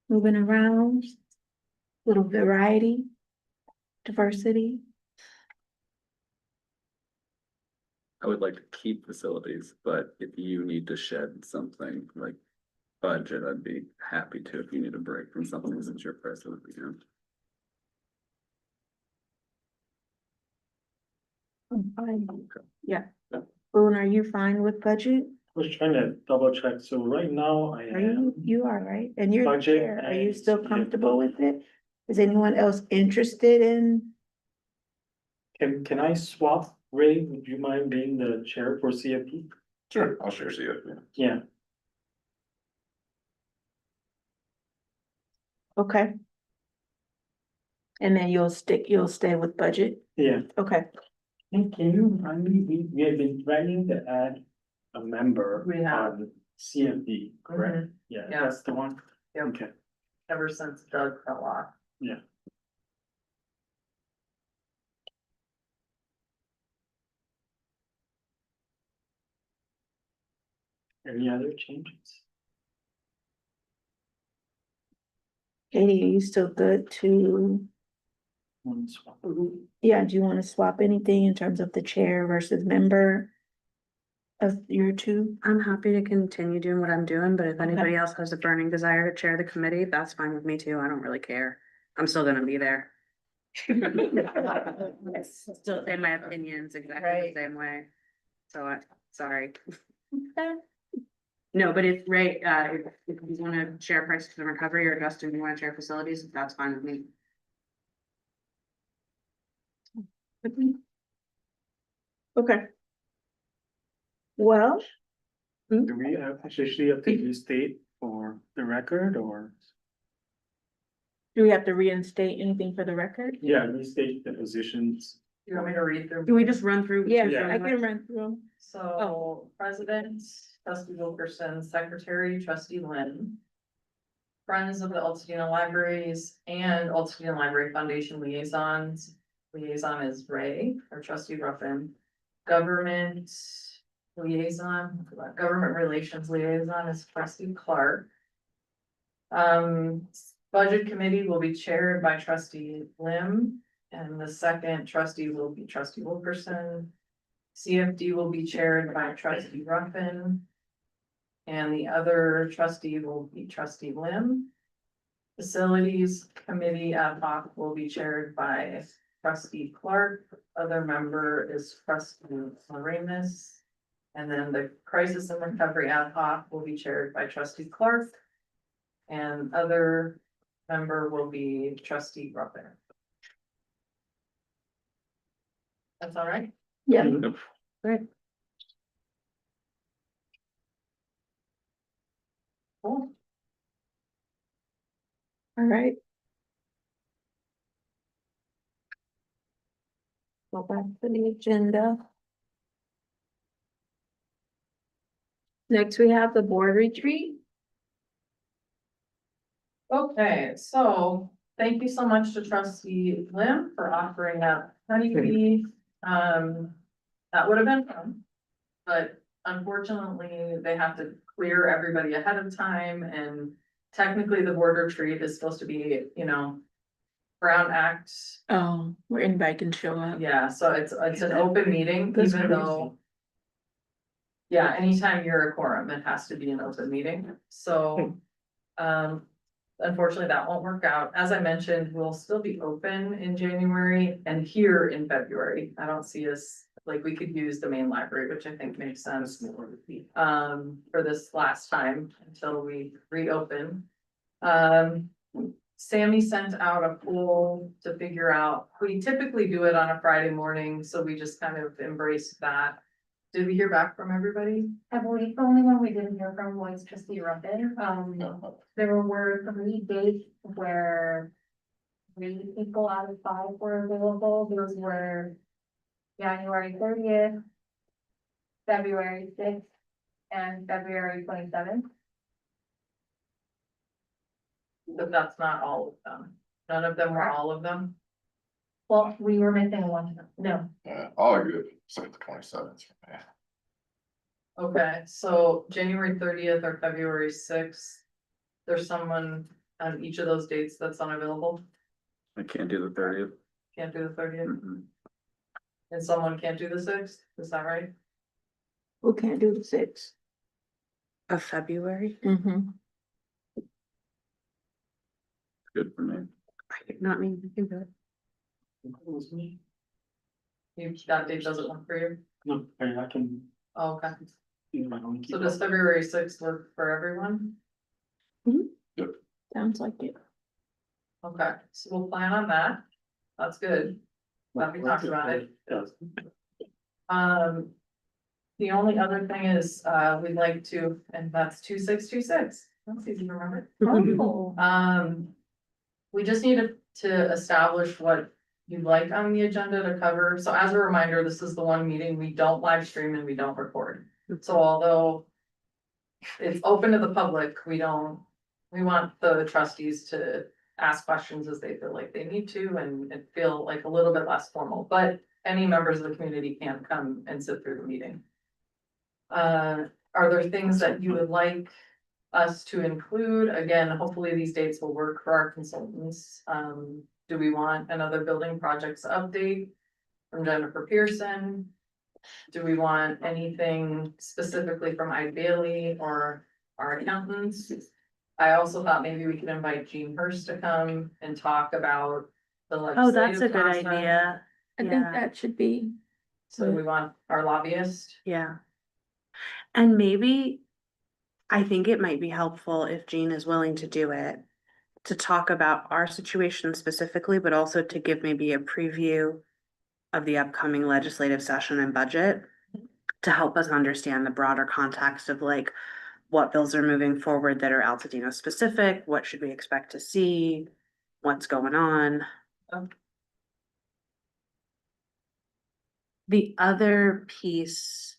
Moving around, little variety, diversity?
I would like to keep facilities, but if you need to shed something like budget, I'd be happy to. If you need a break from something since your president,
I'm fine. Yeah. Boone, are you fine with budget?
Was trying to double check, so right now I
Are you, you are, right? And you're the
Budget
chair. Are you
and
still
CFD.
comfortable with it? Is anyone else interested in?
can I swap? Ray, would you mind being the chair for CFP?
Sure, I'll share CFP.
Yeah,
Okay. And then you'll stay with budget?
yeah.
Okay.
And can you remind me, we have been planning to add a member
We have.
on CFD, correct? Yeah,
Yeah.
that's the one.
Yep.
Okay,
Ever since Doug fell off.
yeah. Any other changes?
Katie, are you still good to,
One swap.
yeah, do you want to swap anything in terms of the chair versus member of your two?
I'm happy to continue doing what I'm doing, but if anybody else has a burning desire to chair the committee, that's fine with me too. I don't really care. I'm still gonna be there. I still say my opinions exactly the same way. So sorry. No, but if Ray, if you wanna share crisis and recovery or Justin, you wanna share facilities, that's fine with me.
Okay. Well,
Do we officially have to restate for the record or?
do we have to reinstate anything for the record?
Yeah, restate the positions.
You want me to read through?
Can we just run through?
Yeah,
Yeah.
I can run through.
So, President, Trustee Wilkerson, Secretary, Trustee Lynn. Friends of the Altadena Libraries and Altadena Library Foundation liaisons. Liaison is Ray, or Trustee Ruffin. Government liaison, Government Relations liaison is Trustee Clark. Budget Committee will be chaired by Trustee Lim, and the second trustee will be Trustee Wilkerson. CFD will be chaired by Trustee Ruffin. And the other trustee will be Trustee Lim. Facilities Committee ad hoc will be chaired by Trustee Clark. Other member is Trustee Moranis. And then the Crisis and Recovery ad hoc will be chaired by Trustee Clark. And other member will be Trustee Ruffin. That's all right?
Yeah.
Cool.
All right. Go back to the agenda. Next, we have the board retreat.
Okay, so thank you so much to trustee Lim for offering up honeybee. That would have been fun. But unfortunately, they have to clear everybody ahead of time and technically the board retreat is supposed to be, you know, Brown Act.
Oh, where anybody can show up.
Yeah, so it's an open meeting,
That's
even
crazy.
though. Yeah, anytime you're a quorum, it has to be an open meeting, so, unfortunately, that won't work out. As I mentioned, we'll still be open in January and here in February. I don't see us, like, we could use the main library, which I think makes sense. For this last time until we reopen. Sammy sent out a poll to figure out, we typically do it on a Friday morning, so we just kind of embraced that. Did we hear back from everybody?
I believe the only one we didn't hear from was trustee Ruffin. There were 3 dates where 3 people out of 5 were available. Those were January 30th, February 6th, and February 27th.
But that's not all of them. None of them were all of them.
Well, we were missing one. No,
Yeah, I'll agree, except the 27th. Yeah.
Okay, so January 30th or February 6th. There's someone on each of those dates that's unavailable.
I can't do the 30th.
Can't do the 30th,
Mm-mm.
and someone can't do the 6th. Is that right?
Who can't do the 6th?
Of February.
Mm-hmm.
Good for me.
I did not mean to do that.
That date doesn't work for you?
No, I can
Oh, okay,
do my own.
so does February 6th work for everyone?
Sounds like it.
Okay, so we'll plan on that. That's good. Glad we talked about it.
Does.
The only other thing is, we'd like to, and that's 2626. That's easy to remember.
oh,
We just need to establish what you'd like on the agenda to cover. So as a reminder, this is the one meeting we don't live stream and we don't record. So although it's open to the public, we want the trustees to ask questions as they feel like they need to and feel like a little bit less formal, but any members of the community can come and sit through the meeting. Are there things that you would like us to include? Again, hopefully these dates will work for our consultants. Do we want another building projects update from Jennifer Pearson? Do we want anything specifically from Ideally or our accountants? I also thought maybe we could invite Jean Hurst to come and talk about the
Oh, that's a
legislative
good
process.
idea.
I think
Yeah.
that should be.
So we want our lobbyist.
Yeah. And maybe, I think it might be helpful if Jean is willing to do it, to talk about our situation specifically, but also to give maybe a preview of the upcoming legislative session and budget to help us understand the broader context of like what bills are moving forward that are Altadena specific, what should we expect to see, what's going on. The other piece,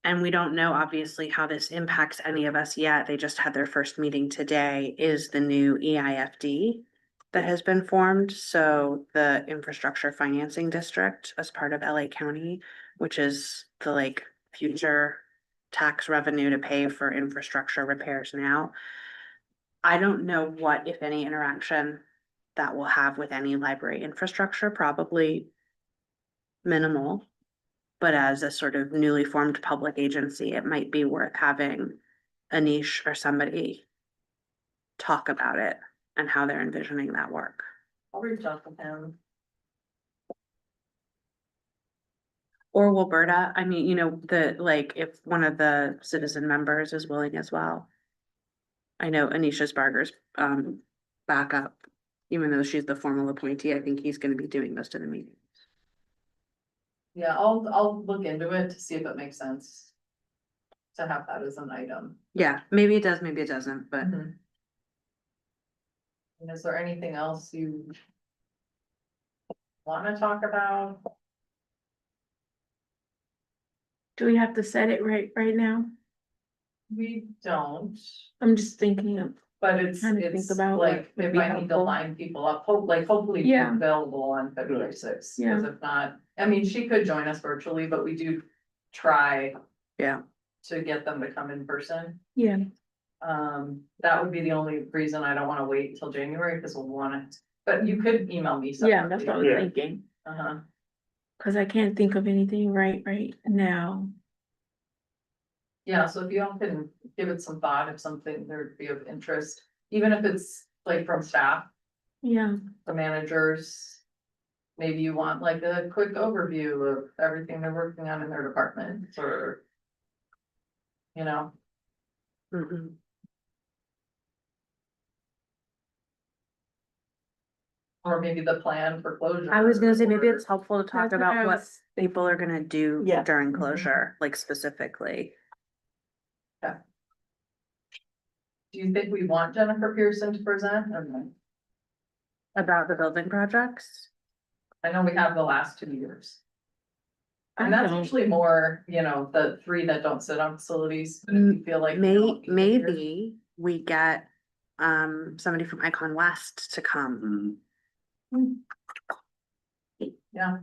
and we don't know obviously how this impacts any of us yet, they just had their first meeting today, is the new EIFD that has been formed. So the Infrastructure Financing District as part of LA County, which is the like future tax revenue to pay for infrastructure repairs now. I don't know what, if any, interaction that will have with any library infrastructure, probably minimal. But as a sort of newly formed public agency, it might be worth having Anish or somebody talk about it and how they're envisioning that work.
I'll reach out to him.
Or Wilberta, I mean, you know, if one of the citizen members is willing as well. I know Anisha Sparger's backup, even though she's the formal appointee, I think he's gonna be doing most of the meetings.
Yeah, I'll look into it to see if it makes sense. To have that as an item.
Yeah, maybe it does, maybe it doesn't, but
And is there anything else you wanna talk about?
Do we have to set it right now?
We don't,
I'm just thinking of,
but it's,
Trying to think
it's
about
like,
what would
if
be
I need to
helpful.
line people up, hopefully it's
Yeah.
available on February 6th.
Yeah.
Cause if not, I mean, she could join us virtually, but we do try.
Yeah.
To get them to come in person.
yeah,
That would be the only reason I don't wanna wait until January, cause we'll wanna, but you could email me.
yeah, that's what I was
Yeah.
thinking,
Uh-huh,
cause I can't think of anything right now.
yeah, so if you all can give it some thought, if something there'd be of interest, even if it's like from staff,
Yeah,
the managers. Maybe you want like a quick overview of everything they're working on in their department, or. You know,
Mhm.
or maybe the plan for closure.
I was gonna say, maybe
or-
it's helpful to talk
That's what I
about what
was
people are gonna do
Yeah.
during
Mhm.
closure, like specifically.
Do you think we want Jennifer Pearson to present or no?
About the building projects.
I know we have the last 2 years.
I
And that's
don't.
usually more, you know, the 3 that don't sit on facilities, but if you feel like. you don't need to hear-
Maybe we get, somebody from Icon West to come.
Yeah,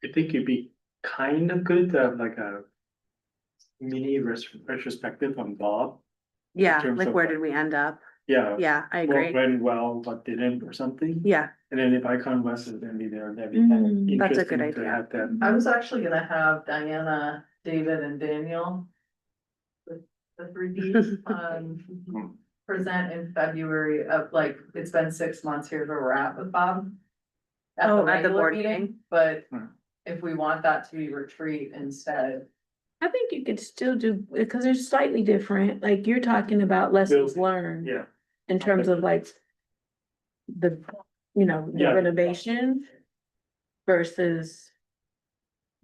I think it'd be kind of good to have like a mini retrospective on Bob.
Yeah,
terms
like
of
where
like-
did we end up?
Yeah.
Yeah, I
What
agree.
went well, what didn't, or something.
Yeah,
And then if Icon West is gonna be there, that'd be kind of
Mm,
that's a good
interesting to
idea.
have them.
I was actually gonna have Diana, David and Daniel. The 3D, present in February of like, it's been 6 months, here's where we're at with Bob. At
Oh,
the
at the
regular
board
meeting,
meeting?
but
Hmm.
if we want that to be retreat instead.
I think you could still do, because they're slightly different, like you're talking about lessons learned.
Yeah.
In terms of like. The, the
Yeah.
renovation. Versus.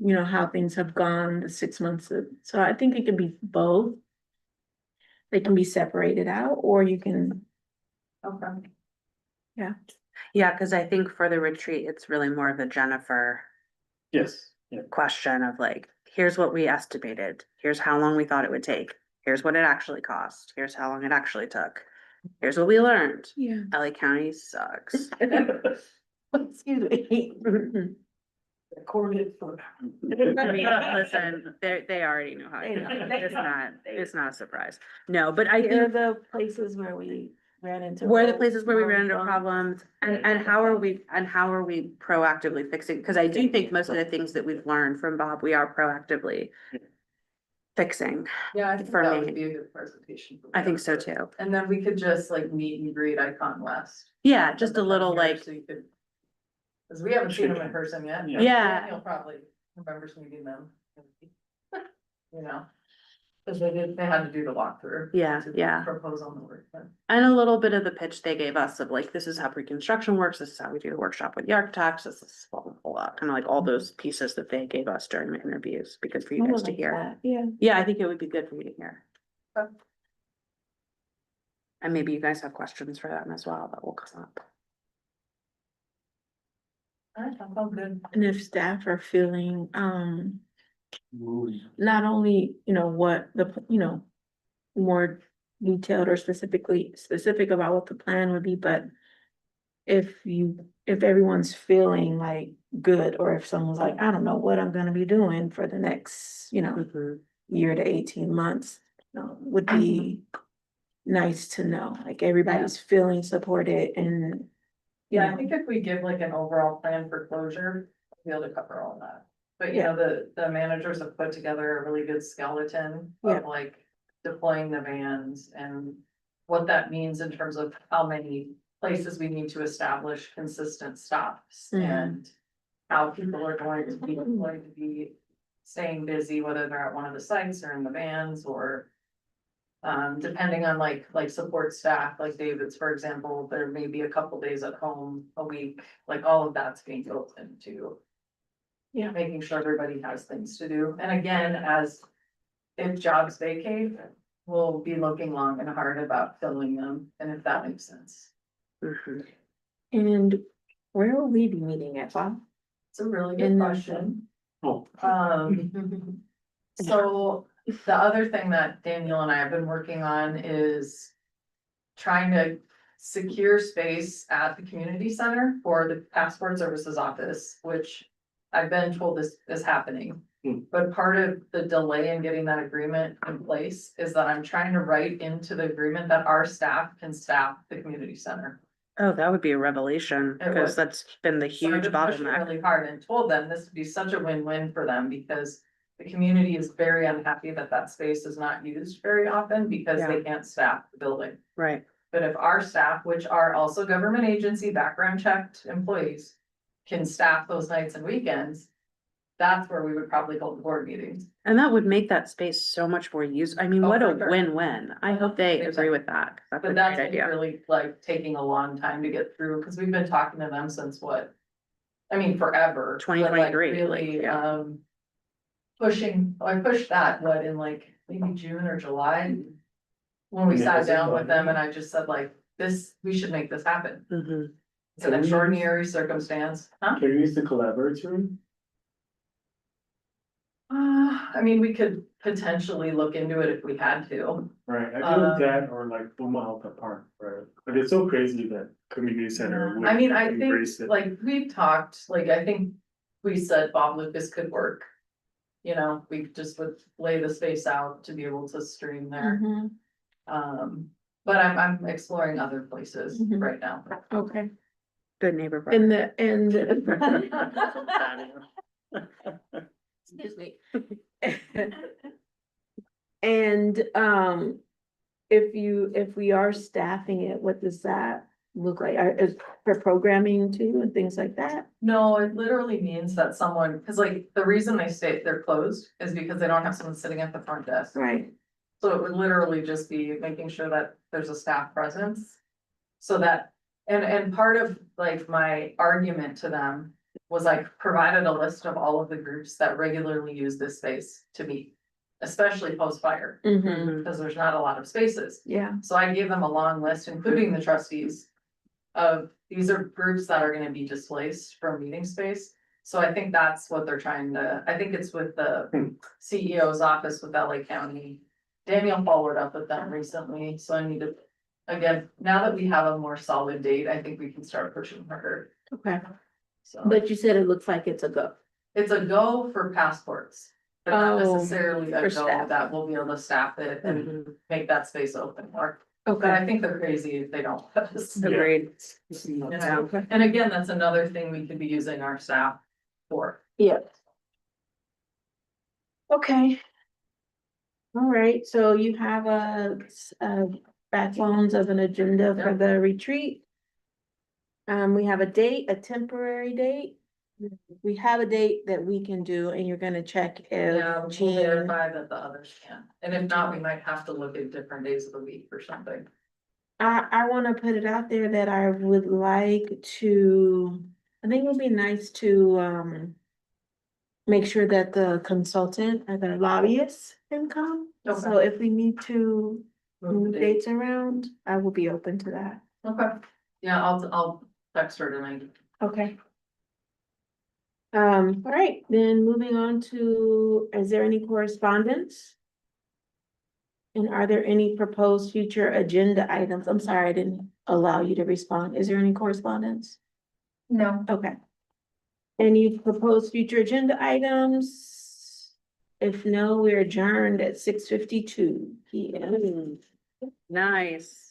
How things have gone the 6 months so I think it can be both. They can be separated out, or you can,
Okay.
yeah, cause I think for the retreat, it's really more of a Jennifer
Yes, yeah.
question of like, here's what we estimated, here's how long we thought it would take, here's what it actually cost, here's how long it actually took. Here's what we learned,
yeah.
LA County sucks.
Excuse me.
Recorded for.
I mean, listen, they already know how I feel, it's not a surprise, no, but I
Here are
think.
the places where we ran into.
Where are the places where we ran into
problems.
problems and how are we proactively fixing? Cause I do think most of the things that we've learned from Bob, we are proactively fixing.
Yeah, I think
For
that
me.
would be a good presentation. for
I think so
Jennifer.
too.
And then we could just like meet and greet Icon West.
Yeah, just a little
Here,
like,
so you could. Cause we haven't seen them in person yet.
Yeah.
Daniel probably remembers meeting them. You know, cause they had to do the walkthrough.
Yeah,
to
yeah.
Propose on the work plan.
and a little bit of the pitch they gave us of like, this is how pre-construction works, this is how we do the workshop with the architects, this is blah, blah, blah, kind of like all those pieces that they gave us during the interviews, be good for you guys to hear.
Yeah.
Yeah, I think it would be good for you to hear.
Okay.
And maybe you guys have questions for them as well that will come up.
Alright, that sounds good.
And if staff are feeling, not only, what the, more detailed or specific about what the plan would be, but if everyone's feeling like good, or if someone's like, I don't know what I'm gonna be doing for the next,
Mhm.
year to 18 months, would be nice to know, like everybody's feeling supported and.
Yeah, I think if we give like an overall plan for closure, we'll be able to cover all that. But you know, the managers have put together a really good skeleton
Yeah.
of like deploying the vans and what that means in terms of how many places we need to establish consistent stops
Mhm.
and how people are going to be staying busy, whether they're at one of the sites or in the vans or depending on like support staff, like David's, for example, there may be a couple days at home a week, like all of that's being built into.
Yeah.
Making sure everybody has things to do. And again, as if jobs vacate, we'll be looking long and hard about filling them, and if that makes sense.
Mhm.
And where will we be meeting at, Bob?
It's a really
In
good
the-
question.
Oh,
So the other thing that Daniel and I have been working on is trying to secure space at the community center for the passport services office, which I've been told is happening.
Hmm.
But part of the delay in getting that agreement in place is that I'm trying to write into the agreement that our staff can staff the community center.
Oh, that would be a revelation,
It
because
would.
that's been the
So I've
huge
been pushing
bottleneck.
really hard and told them this would be such a win-win for them because the community is very unhappy that that space is not used very often because they can't staff the building.
Right.
But if our staff, which are also government agency background checked employees, can staff those nights and weekends, that's where we would probably hold the board meetings.
And that would make that space so much more I mean,
Oh,
what a
for sure.
win-win. I hope they
Big
agree
time.
with that. 'Cause That's a
But that's
great
been
idea.
really like taking a long time to get through, because we've been talking to them since what? I mean, forever. but, like,
2023, like,
Really,
yeah.
I pushed that, what, in like maybe June or July? When we
Yeah,
sat
is it
down with them
July?
and I just said like, we should make this happen.
Mhm.
It's an
Can we use-
extraordinary circumstance, huh?
can you use the collaborator room?
I mean, we could potentially look into it if we had to.
Right, I feel
Um,
that or like Boma Alta Park, right? But it's so crazy that community center would
I mean, I think,
embrace it.
like, we've talked, like, I think we said Bob Lucas could work. You know, we just would lay the space out to be able to stream there.
Mhm.
But I'm exploring other places
Mhm.
right now.
Okay,
Good neighbor.
and excuse me. And, if we are staffing it, what does that look like? Is for programming too and things like that?
No, it literally means that someone, cause like, the reason they're closed is because they don't have someone sitting at the front desk.
Right.
So it would literally just be making sure that there's a staff presence. So that, and part of like my argument to them was I provided a list of all of the groups that regularly use this space to meet. Especially post-fire,
Mm-hmm,
because there's not a lot of spaces.
yeah.
So I gave them a long list, including the trustees. Of, these are groups that are gonna be displaced from meeting space. So I think that's what they're trying to, I think it's with the CEO's office with LA County. Daniel followed up with them recently, so I need to, again, now that we have a more solid date, I think we can start pushing harder,
Okay,
so.
but you said it looks like it's a go.
It's a go for passports, but not
Oh,
necessarily a
for
go
staff.
that we'll be able to staff it and
Mhm.
make that space open more. But I
Okay,
think they're crazy if they don't.
Agreed.
You know? And again, that's another thing we could be using our staff for.
yeah. Okay. All right, so you have backbones of an agenda for
Yep.
the retreat. We have a date, a temporary date. We have a date that we can do, and you're gonna check
Yeah,
if
we'll
Jean,
verify that the others can. And if not, we might have to look at different days of the week or something.
I wanna put it out there that I would like to, I think it would be nice to, make sure that the consultant and the lobbyist can come. So
Okay.
if we need to
Move
move
the date.
dates around, I will be open to that.
Okay, yeah, I'll text her tonight.
Okay. All right, then moving on to, is there any correspondence? And are there any proposed future agenda items? I'm sorry, I didn't allow you to respond. Is there any correspondence?
No.
Okay. Any proposed future agenda items? If no, we're adjourned at 6:52 PM.
Nice.